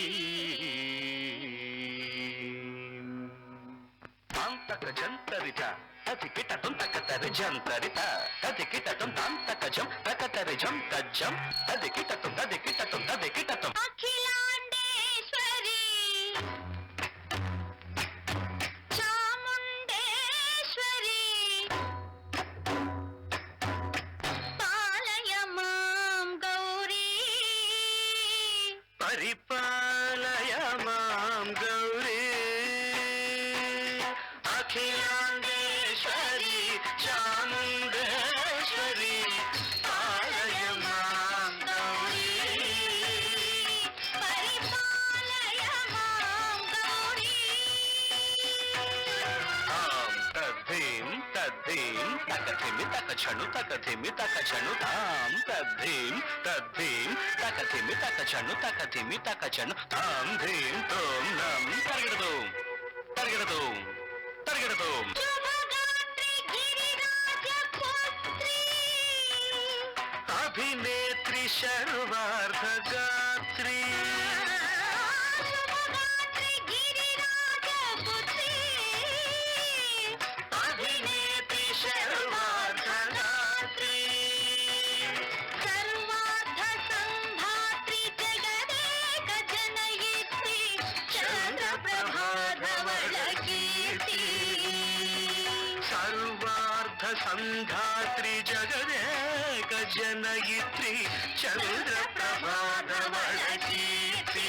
అంతక జంతరిత అతి కిటతం తకతరి జంతరిత తది కిటతం తాంతక జం తకతరి జం తజ్జం తది కిటతం అఖిలాండేశ్వరి చాముండేశ్వరి పాలయ మాం గౌరీ పరిపాలయ మాం గౌరీ అఖిలాండేశ్వరి చాముండేశ్వరి పాలయ మాం గౌరీ పరిపాలయ మాం గౌరీ తాం తద్ధీం తద్ధీం తకధిమి తకచను తకధిమి తకచను తాం తద్ధీం తద్ధీం తకధిమి తకచను తకధిమి తకచను తాం ధీం తోం నం తరగడదు తరగడదు తరగడదు శుభగాత్రి గిరిరాజ పుత్రి అభినేత్రి శర్వార్ధ గాత్రి శుభగాత్రి గిరిరాజ పుత్రి అభినేత్రి శర్వార్ధ గాత్రి సర్వార్ధ సంధాత్రి జగదేక జనయిత్రి చంద్రప్రభాధవళ కీర్తి సర్వార్ధ సంధాత్రి జగదేక జనయిత్రి చంద్రప్రభాధవళ కీర్తి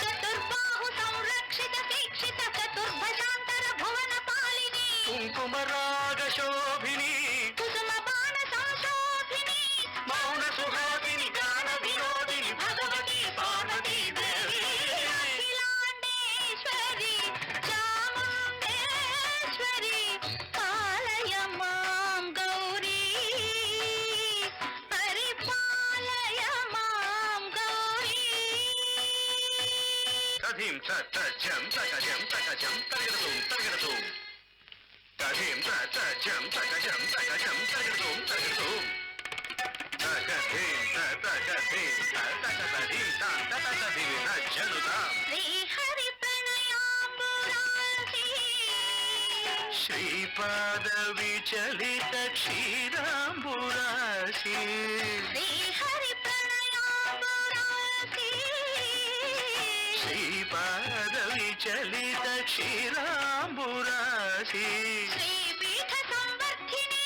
చతుర్బాహు సంరక్షిత దీక్షిత చతుర్భజాంతర భువన పాలిని కుంకుమరాగ శోభిని కుసుమ బాణ సంశోభిని మౌన సుహాసిని గాన వినోదిని భగవతి పార్వతీ దేవి అఖిలాండేశ్వరి చాముండేశ్వరి పాలయ మాం గౌరీ పరిపాలయ మాం గౌరీ తధిం తజ్జం తకజం తకజం తరగడదు తరగడదు తధిం తజ్జం తకజం తకజం తరగడదు తరగడదు తకధిం తకధిం తకధిం తకధిం తజ్జనుతాం శ్రీహరి ప్రణయాంబురాసి శ్రీపాద విచలిత క్షీరాంబురాసి శ్రీహరి ప్రణయాంబురాసి శ్రీపాద విచలిత క్షీరాంబురాసి శ్రీపీఠ సంవర్ధిని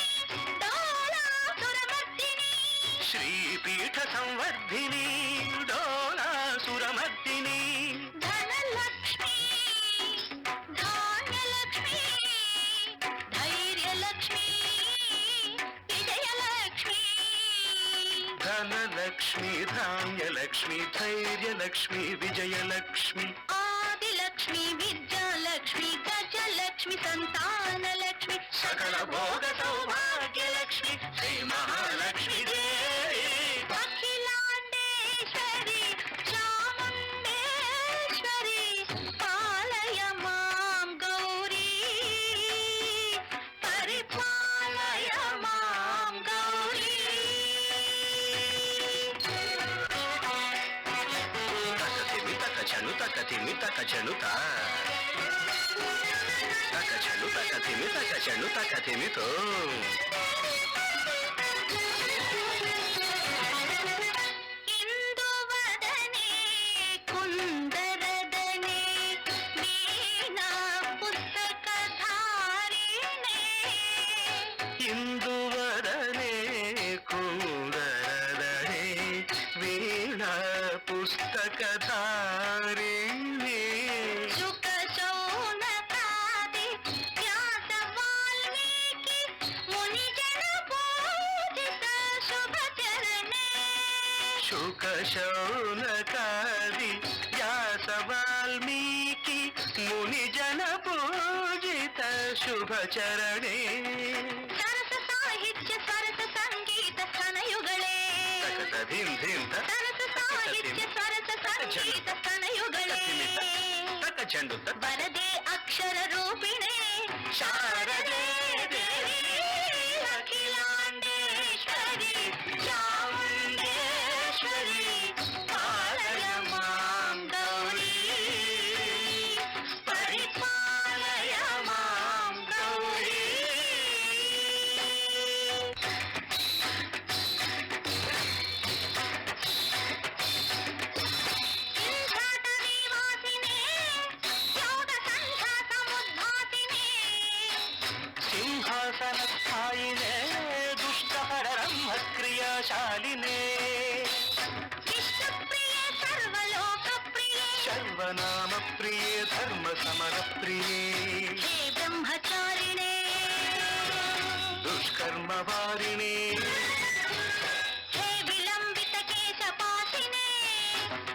డోలాసురమర్దిని శ్రీపీఠ సంవర్ధిని డోలాసురమర్దిని ధనలక్ష్మి ధాన్యలక్ష్మి ధైర్యలక్ష్మి విజయలక్ష్మి ధనలక్ష్మి ధాన్యలక్ష్మి ధైర్యలక్ష్మి విజయలక్ష్మి ఆదిలక్ష్మి విద్యాలక్ష్మి గజలక్ష్మి సంతానలక్ష్మి సకల భోగ సౌభాగ్యలక్ష్మి శ్రీ మహాలక్ష్మి దేవి అఖిలాండేశ్వరి చాముండేశ్వరి పాలయ మాం గౌరీ పరిపాలయ మాం గౌరీ తకధిమి తకచను తకధిమి తకచను తా తకచను తకధిమి తకచను తకధిమితో ఇందువదనే కుందరదనే వీణా పుస్తకధారిణే ఇందువదనే కుందరదనే శుక శౌనకాది వ్యాస వాల్మీకి ముని జన పూజిత శుభచరణే సరస సాహిత్య సరస సంగీత స్థనయుಗಳೇ సరస సాహిత్య సరస సంగీత స్థనయుಗಳೇ వరదే అక్షర రూపిణే శారదే దేవి అఖిలాండేశ్వరి చాముండేశ్వరి పాలయ మాం గౌరీ పరిపాలయ మాం గౌరీ సింహాసనస్థాయినే దుష్టహర బ్రహ్మ క్రియాశాలినే సర్వనామ ప్రియే ధర్మ సమర ప్రియే బ్రహ్మచారిణే దుష్కర్మ వారిణే హే విలంబిత కేశపాసినే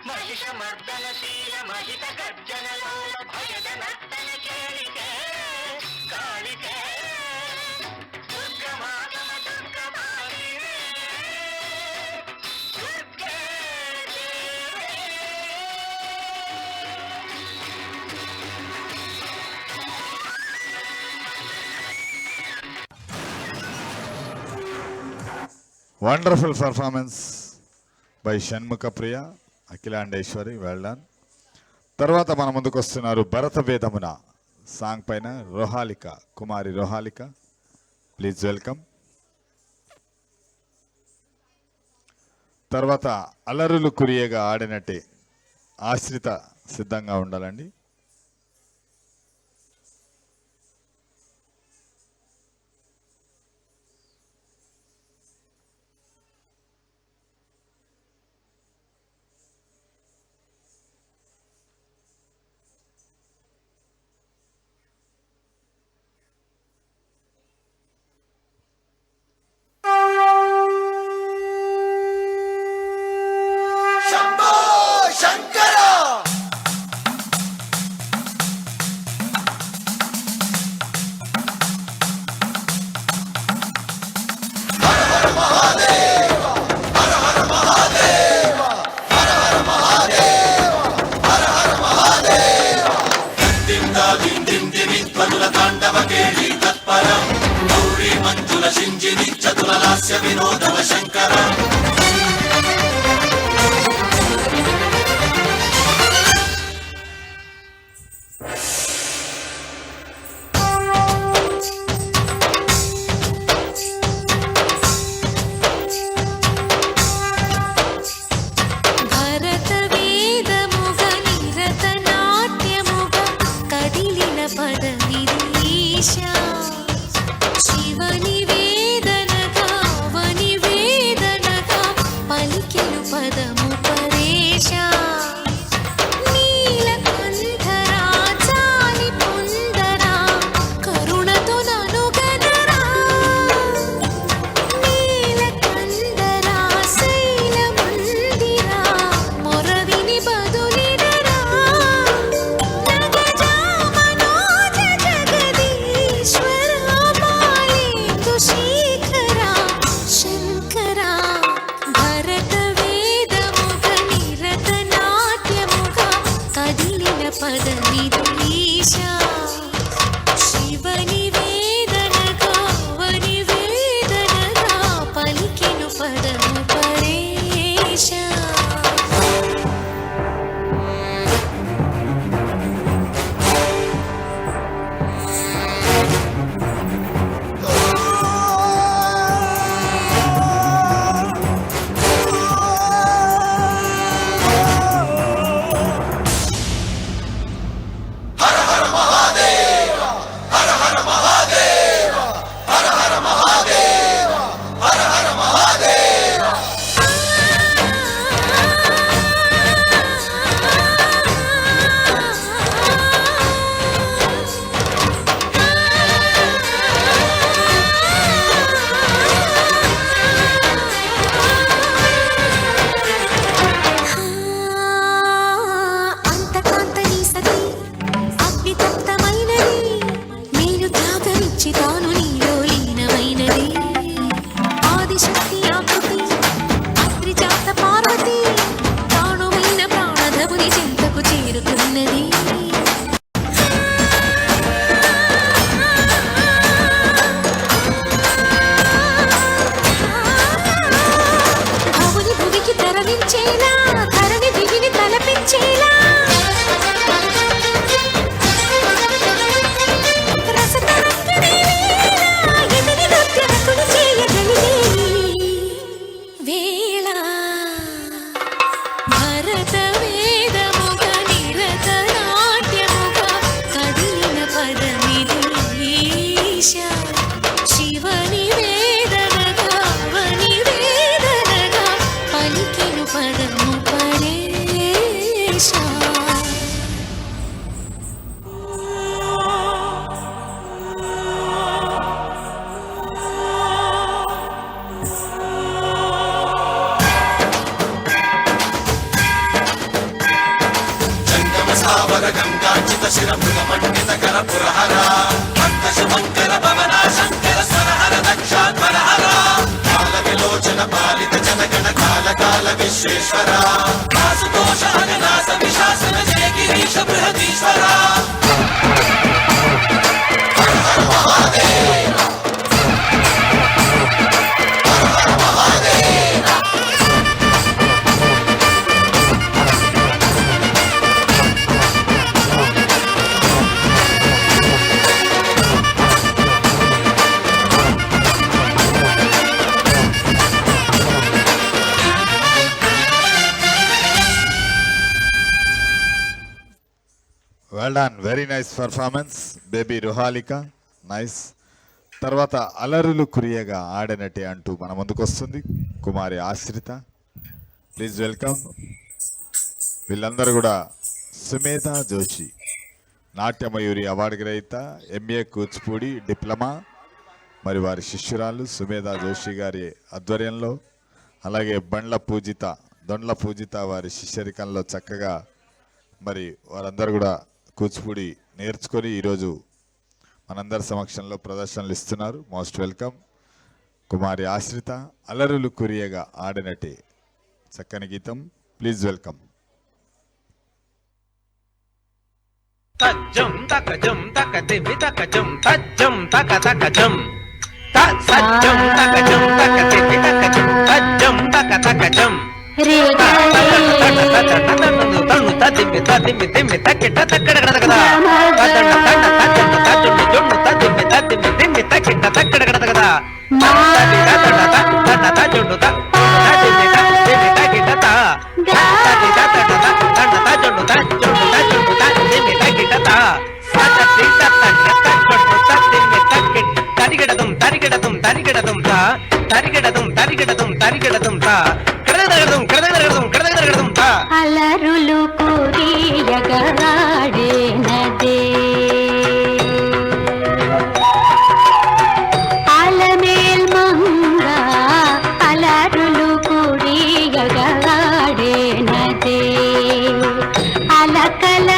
మహిషమర్దనశీల మహిత గర్జనలోల భయద నర్తన కేళికే కాళికే దుర్గమాగమ దుర్గమాలినే దుర్గే దేవే. Wonderful performance by Shanmukha Priya Akhilandeswari, well done. తర్వాత మన ముందుకు వస్తున్నారు భరత వేదమున సాంగ్ పైన రోహాలిక, కుమారి రోహాలిక, ప్లీజ్ వెల్కమ్. తర్వాత అలరులు కురియగా ఆడినట్టే ఆశ్రిత సిద్ధంగా ఉండాలండి. భరత వేదముగ నిరత నాట్యముగ కదిలిన పద విరీశ శివని వేదనగా వని వేదనగా జీవని వేదనగా వని వేదనగా పలికిను పదము పరేశా. Well done, very nice performance baby Ruhalika, nice. తర్వాత అలరులు కురియగా ఆడనటి అంటూ మన ముందుకు వస్తుంది కుమారి ఆశ్రిత. Please welcome. వీళ్ళందరూ కూడా సుమేధా జోషి, నాట్యమయూరి అవార్డు గ్రహీత, ఎంఏ కూచిపూడి డిప్లొమా, మరి వారి శిష్యురాలు సుమేధా జోషి గారి ఆధ్వర్యంలో, అలాగే దొండ్ల పూజిత వారి శిష్యరికంలో చక్కగా మరి వారందరూ కూడా కూచిపూడి నేర్చుకొని ఈరోజు మనందరి సమక్షంలో ప్రదర్శనలు ఇస్తున్నారు. మోస్ట్ వెల్కమ్ కుమారి ఆశ్రిత. అలరులు కురియగా ఆడినటి చక్కని గీతం. Please welcome. తజ్జం తకజం తకతిమి తకజం తజ్జం తక తకజం తజ్జం తకజం తకతిమి తకజం తజ్జం తక తకజం తను తదిమి తదిమి తిమి తకిట తక్కడ కదా తదండ తండ తజండు తజుండు జుండు తదిమి తదిమి తిమి తకిట తక్కడ కదా తది తదండ తదండ తజుండు తదిమి తదిమి తకిట తా తది తదండ తదండ తజుండు తజుండు తజుండు తదిమి తకిట తా సతతి తతండ తజుండు తదిమి తకిట తరిగడదం తరిగడదం తరిగడదం తా తరిగడదం తరిగడదం తరిగడదం తా కడగడదం కడగడదం కడగడదం తా అలరులు కురియగాడేనదే అలమేల్ మంగ అలరులు కురియగాడేనదే అలకల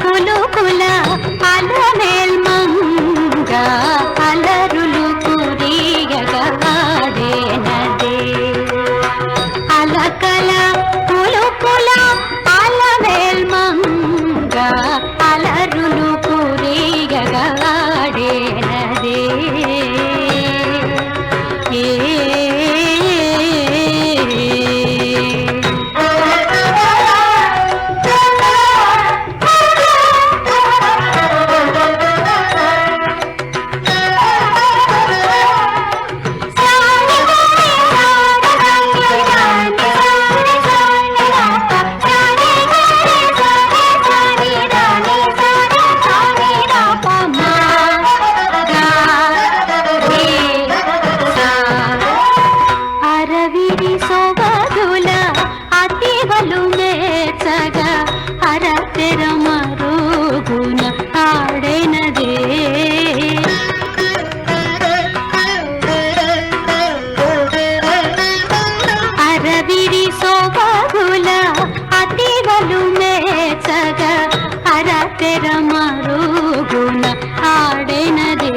కులుకుల అలమేల్ మంగ అలరులు కురియగాడేనదే అలకల కులుకుల అలమేల్ మంగ అలరులు కురియగాడేనదే అరవిరి సొబగుల అతివలు మేచగ అరతెర మరుగున ఆడెనదే అరవిరి సొబగుల అతివలు మేచగ అరతెర మరుగున ఆడెనదే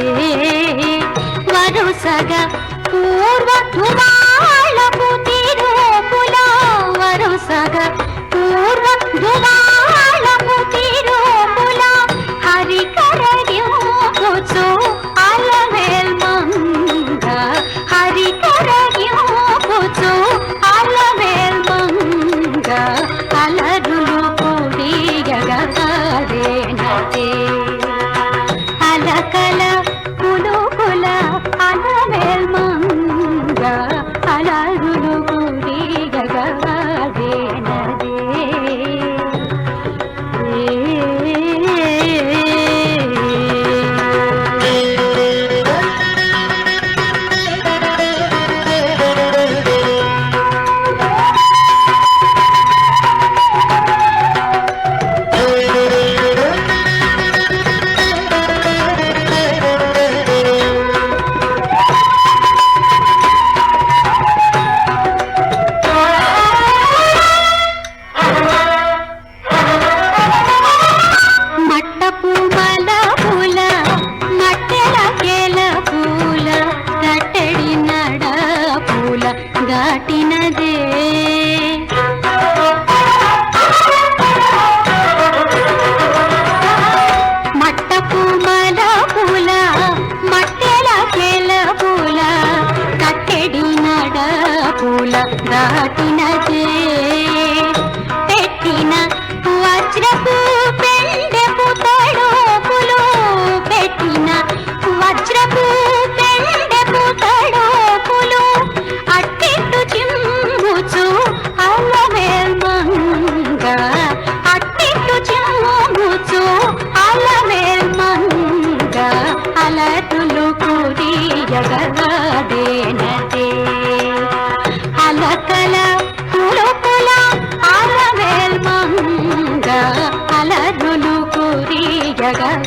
వరుసగ పూర్వ ధుమాళపు తిరుపుల వరుసగ పూర్వ ధుమాళపు తిరుపుల హరికరగియోచు అలమేల్ మంగ హరికరగియోచు అలమేల్ మంగ అలరులు అలకల కులుకుల అలమేల్ దాటినదే మట్టపు మల పూల మట్టెల కెల పూల కట్టెడి నడ పూల దాటినదే పెట్టిన వజ్రపు పెండెపు తడోపులు పెట్టిన వజ్రపు పెండెపు తడోపులు అట్టిట్టు చిమ్ముచు అల్లమేల్మంగ అట్టిట్టు చిమ్ముచు అల్లమేల్మంగ అలతులు కురియగదేనదే అలకల పులుపుల అలమేల్మంగ అలరులు కురియగదేనదే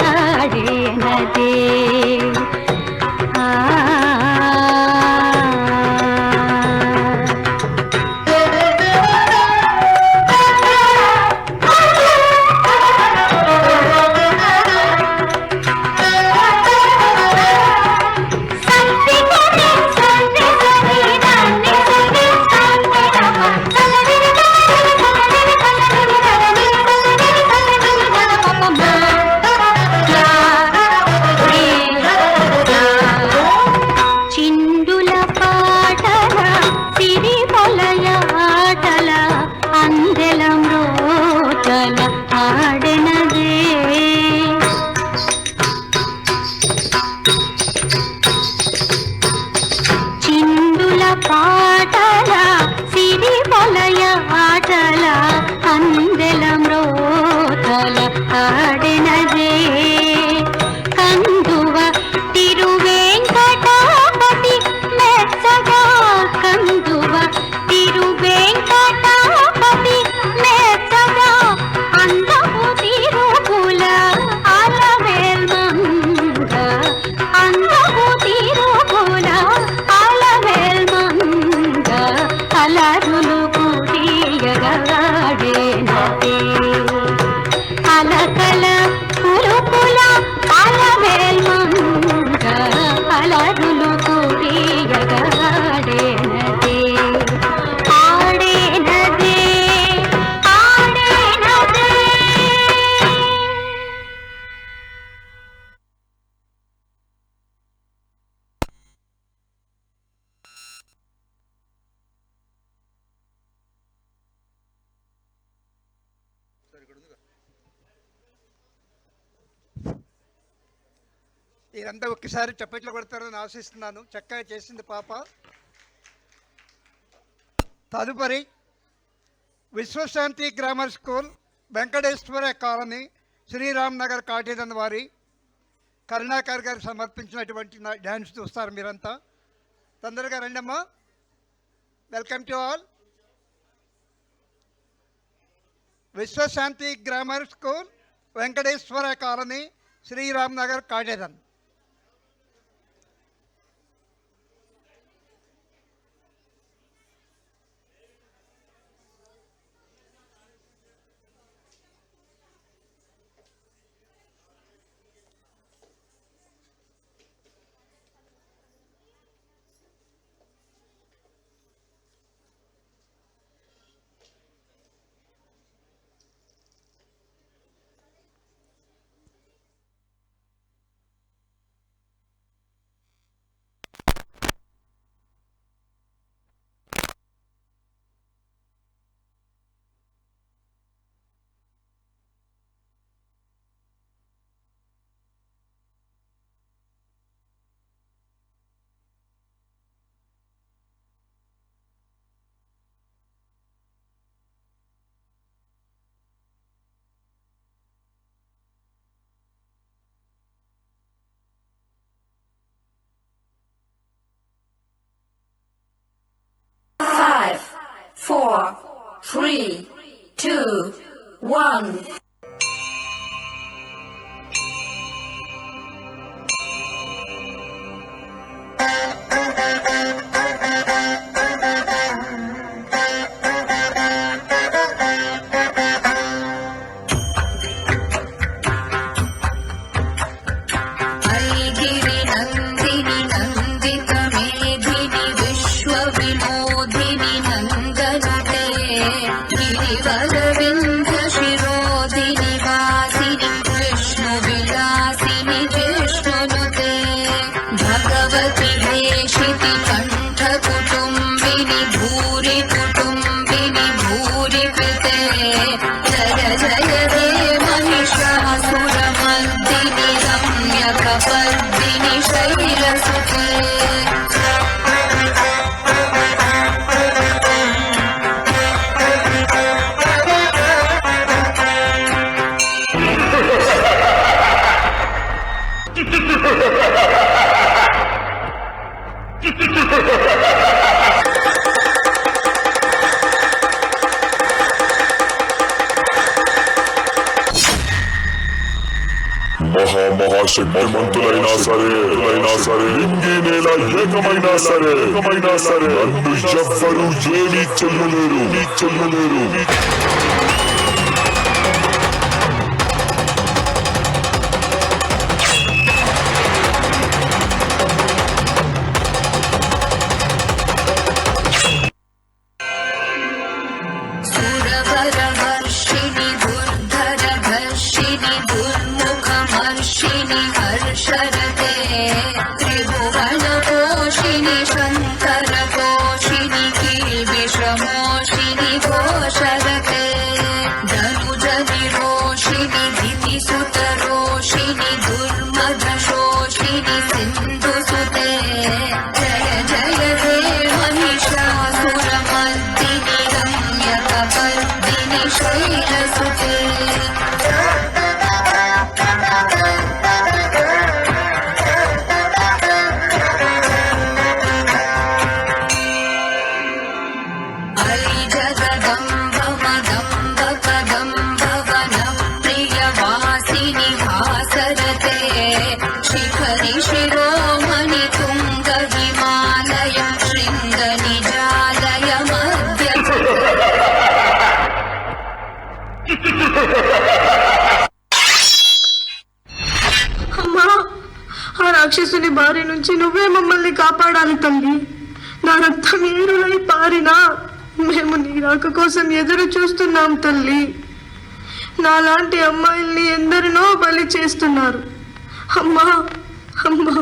చిండుల పాటల సిరిమలయ ఆటల అందెల మ్రోటల ఆడెనదే చిండుల పాటల సిరిమలయ ఆటల అందెల మ్రోటల ఆడెనదే కందువ తిరువేంకటాపతి మెచ్చగా కందువ తిరువేంకటాపతి మెచ్చగా అందము తిరుపుల అలమేల్మంగ అందము తిరుపుల అలమేల్మంగ అలరులు కురియగలాడేనదే అలకల పులుపుల అలమేల్మంగ అలరులు కురియగలాడేనదే ఆడేనదే ఆడేనదే మీరంతా ఒక్కసారి చప్పట్లు కొడతారని ఆశిస్తున్నాను. చక్కగా చేసింది పాప. తదుపరి Vishwashanti grammar school, Venkateswara colony, Sriram Nagar Kattedan వారి కరుణాకర్ గారు సమర్పించినటువంటి డ్యాన్స్ చూస్తారు మీరంతా. తొందరగా రండమ్మా. Welcome to all. Vishwashanti grammar school, Venkateswara colony, Sriram Nagar Kattedan. Five, four, three, two, one. गिरि नन्दिनि नन्दित मेधिनि विश्व विनोदिनि మహాశక్తిమంతులైనా సరే లింగి నేల ఏకమైనా సరే నన్ను ఎవ్వరూ ఏమీ చెల్లలేరు. सुरवरवर्षिणि दुर्धरघर्षिणि दुर्मुखमर्षिणि हर्षरते त्रिभुवनपोषिणि शङ्करपोषिणि किल्बिषमोषिणि घोषरते धनुजनिरोषिणि दितिसुतरोषिणि दुर्मदशोषिणि सिन्धुसुते जय जय हे महिषासुरमर्दिनि रम्यकपर्दिनि शैलसुते प्रियवासिनि भासरते शिखरि शिरोमणि तुङ्ग हिमालय शृङ्गनिजालय मध्य అమ్మా, ఆ రాక్షసుని బారి నుంచి నువ్వే మమ్మల్ని కాపాడాలి తల్లి. నా రక్తం ఏరులై పారినా మేము నీ రాక కోసం ఎదురు చూస్తున్నాం తల్లి. నాలాంటి అమ్మాయిల్ని ఎందరినో బలి చేస్తున్నారు. అమ్మా అమ్మా.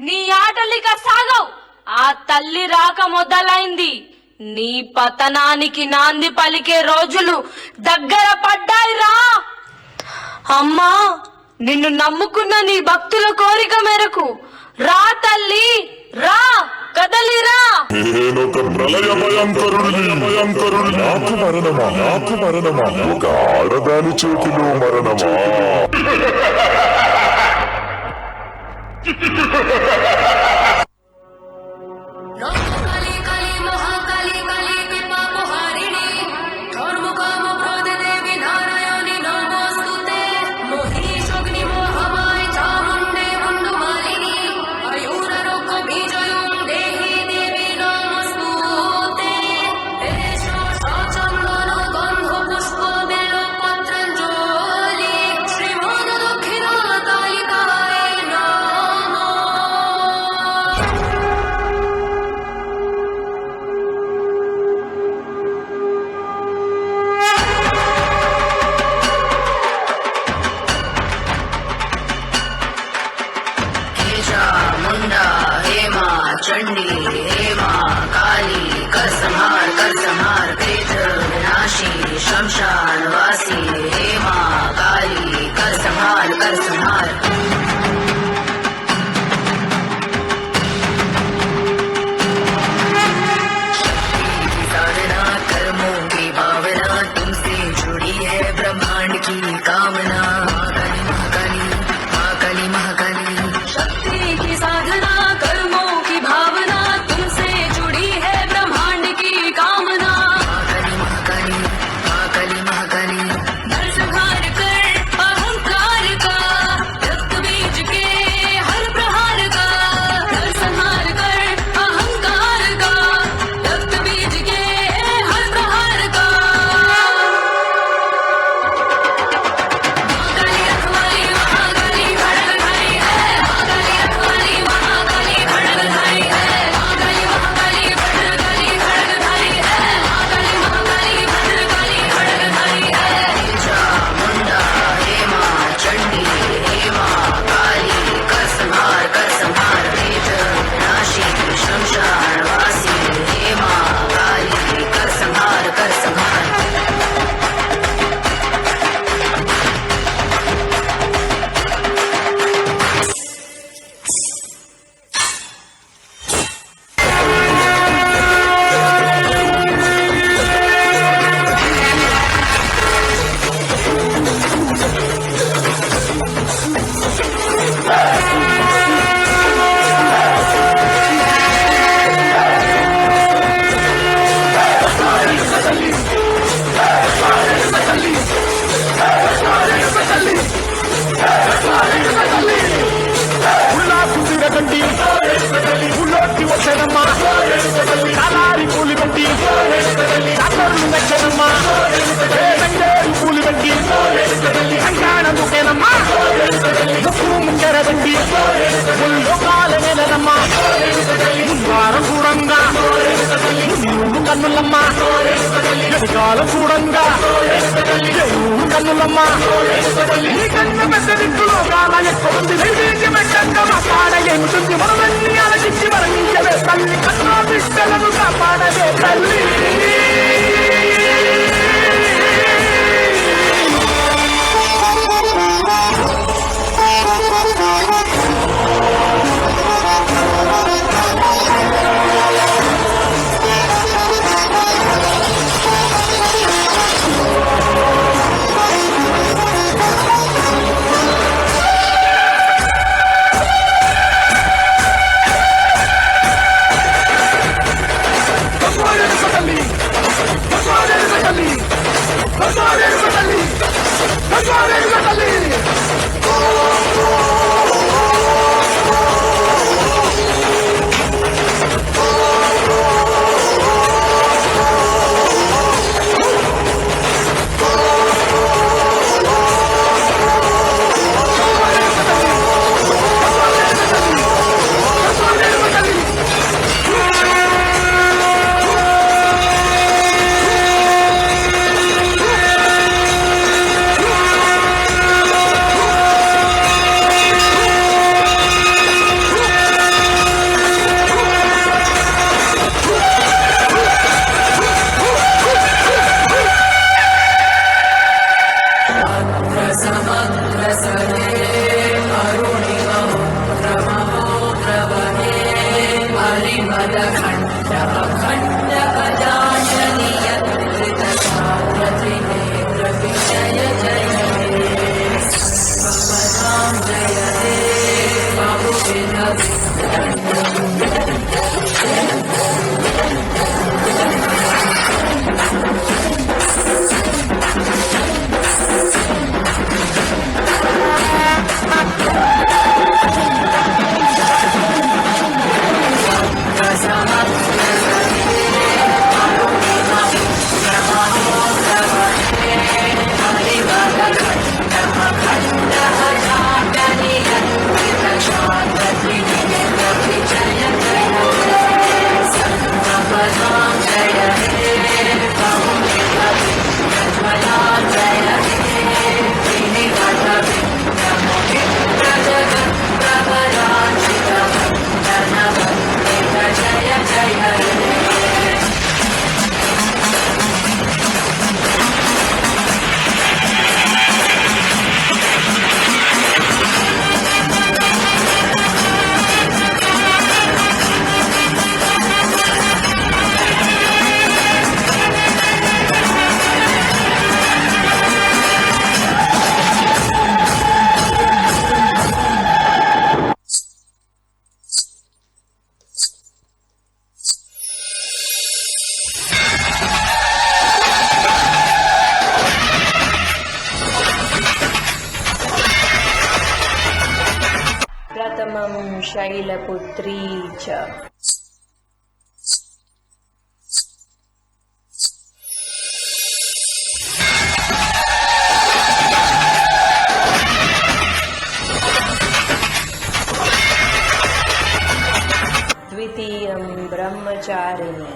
నీ ఆటలిక సాగవు. ఆ తల్లి రాక మొదలైంది. నీ పతనానికి నాంది పలికే రోజులు దగ్గర పడ్డాయిరా. అమ్మా, నిన్ను నమ్ముకున్న నీ భక్తుల కోరిక మేరకు రా తల్లి, రా, కదలిరా. నేనొక ప్రళయ భయంకరుణ్ణి. నాకు మరణమా ఒక ఆడదాని చేతిలో మరణమా? काली काली महाकाली काली विपापहारिणी धर्मकाम क्रोध देवी नारायणी नमोस्तुते मोहिनीशोग्नि मोहमाय चामुण्डे मुण्डमालिनी आयुरारोग्य बीजयों देहि देवी नमोस्तुते तेजो शाचन्दन गन्ध पुष्प बेलो पत्राञ्जलि श्रीमान दक्षिणा कालिकाय नमः। मुंडा हेमा चंडी हेमा काली कर संहार प्रेत विनाशी शमशान वासी हेमा काली कर संहार साधना कर्मों की भावना तुमसे जुड़ी है ब्रह्मांड की कामना महाकाली शक्ति की साधना कर्मों की भावना तुमसे जुड़ी है ब्रह्मांड की कामना महाकाली नरसंहार कर अहंकार का रक्त बीज के हर प्रहार का नरसंहार कर अहंकार का रक्त बीज के हर प्रहार का महाकाली కడికాల చూడంగా కన్నులమ్మ నీ కన్న పెద్ద దిక్కులో కాల ఎక్కుంది కాడ ఎంటుంది మనమన్నీ అలగించి మరణించవే తల్లి కన్నా బిడ్డలను కాపాడవే తల్లి प्रथमं शैलपुत्री च द्वितीयं ब्रह्मचारिणी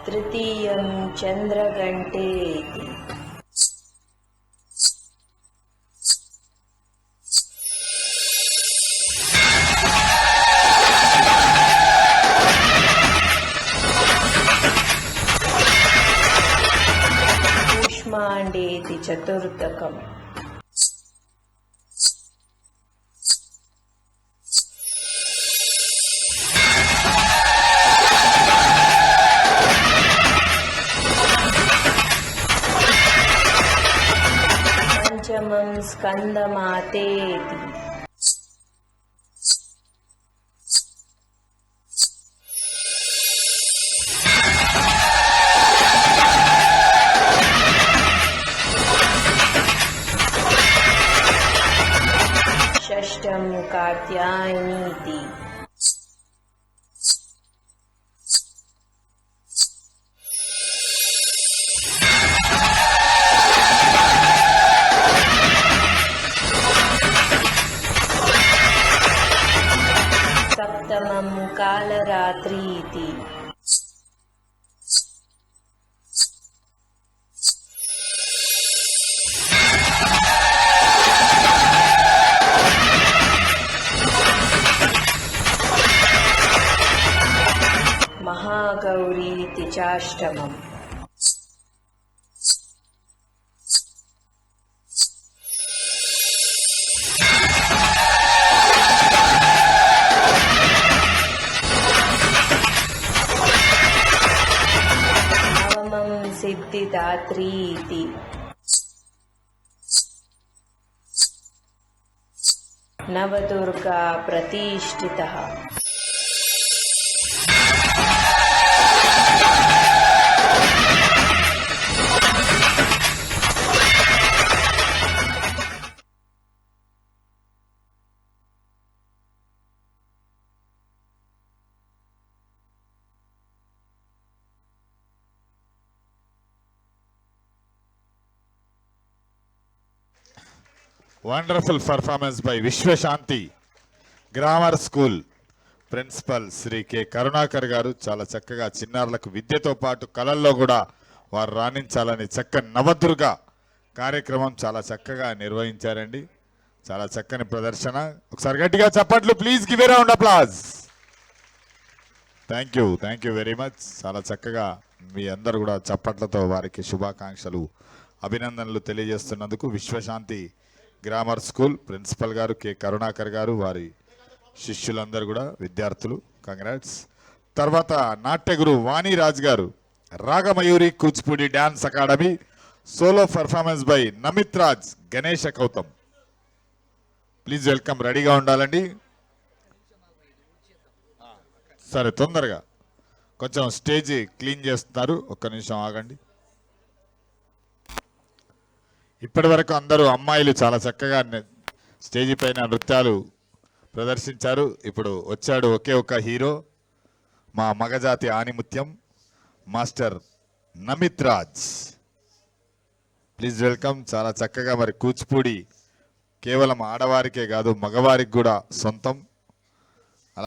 तृतीयं चन्द्रघण्टेति कूष्माण्डेति चतुर्थकम् पंचमं स्कन्दमातेति षष्ठं कात्यायनीति कालरात्रि इति महागौरी इति चाष्टमम् नवमं सिद्धिदात्री इति नवदुर्गा प्रतिष्ठितः wonderful performance by Vishwashanti grammar school principal Sri K Karunakar గారు. చాలా చక్కగా చిన్నారులకు విద్యతో పాటు కళల్లో కూడా వారు రాణించాలని చక్కని నవదుర్గ కార్యక్రమం చాలా చక్కగా నిర్వహించారండి. చాలా చక్కని ప్రదర్శన. ఒకసారి గట్టిగా చప్పట్లు please, give a round applause. Thank you very much. చాలా చక్కగా మీ అందరు కూడా చప్పట్లతో వారికి శుభాకాంక్షలు అభినందనలు తెలియజేస్తున్నందుకు విశ్వశాంతి గ్రామర్ స్కూల్ ప్రిన్సిపల్ గారు కె కరుణాకర్ గారు, వారి శిష్యులందరూ కూడా విద్యార్థులు కంగ్రాట్స్. తర్వాత నాట్యగురు వాణిరాజ్ గారు Ragamayuri Kuchipudi dance academy solo performance by Namith Raj Ganesha Kautham. Please welcome, రెడీగా ఉండాలండి. సరే తొందరగా కొంచెం స్టేజ్ క్లీన్ చేస్తున్నారు, ఒక్క నిమిషం ఆగండి. ఇప్పటి వరకు అందరూ అమ్మాయిలు చాలా చక్కగా స్టేజి పైన నృత్యాలు ప్రదర్శించారు. ఇప్పుడు వచ్చాడు ఒకే ఒక హీరో, మా మగజాతి ఆణిముత్యం master Namith Raj. Please welcome. చాలా చక్కగా మరి కూచిపూడి కేవలం ఆడవారికే కాదు మగవారికి కూడా సొంతం.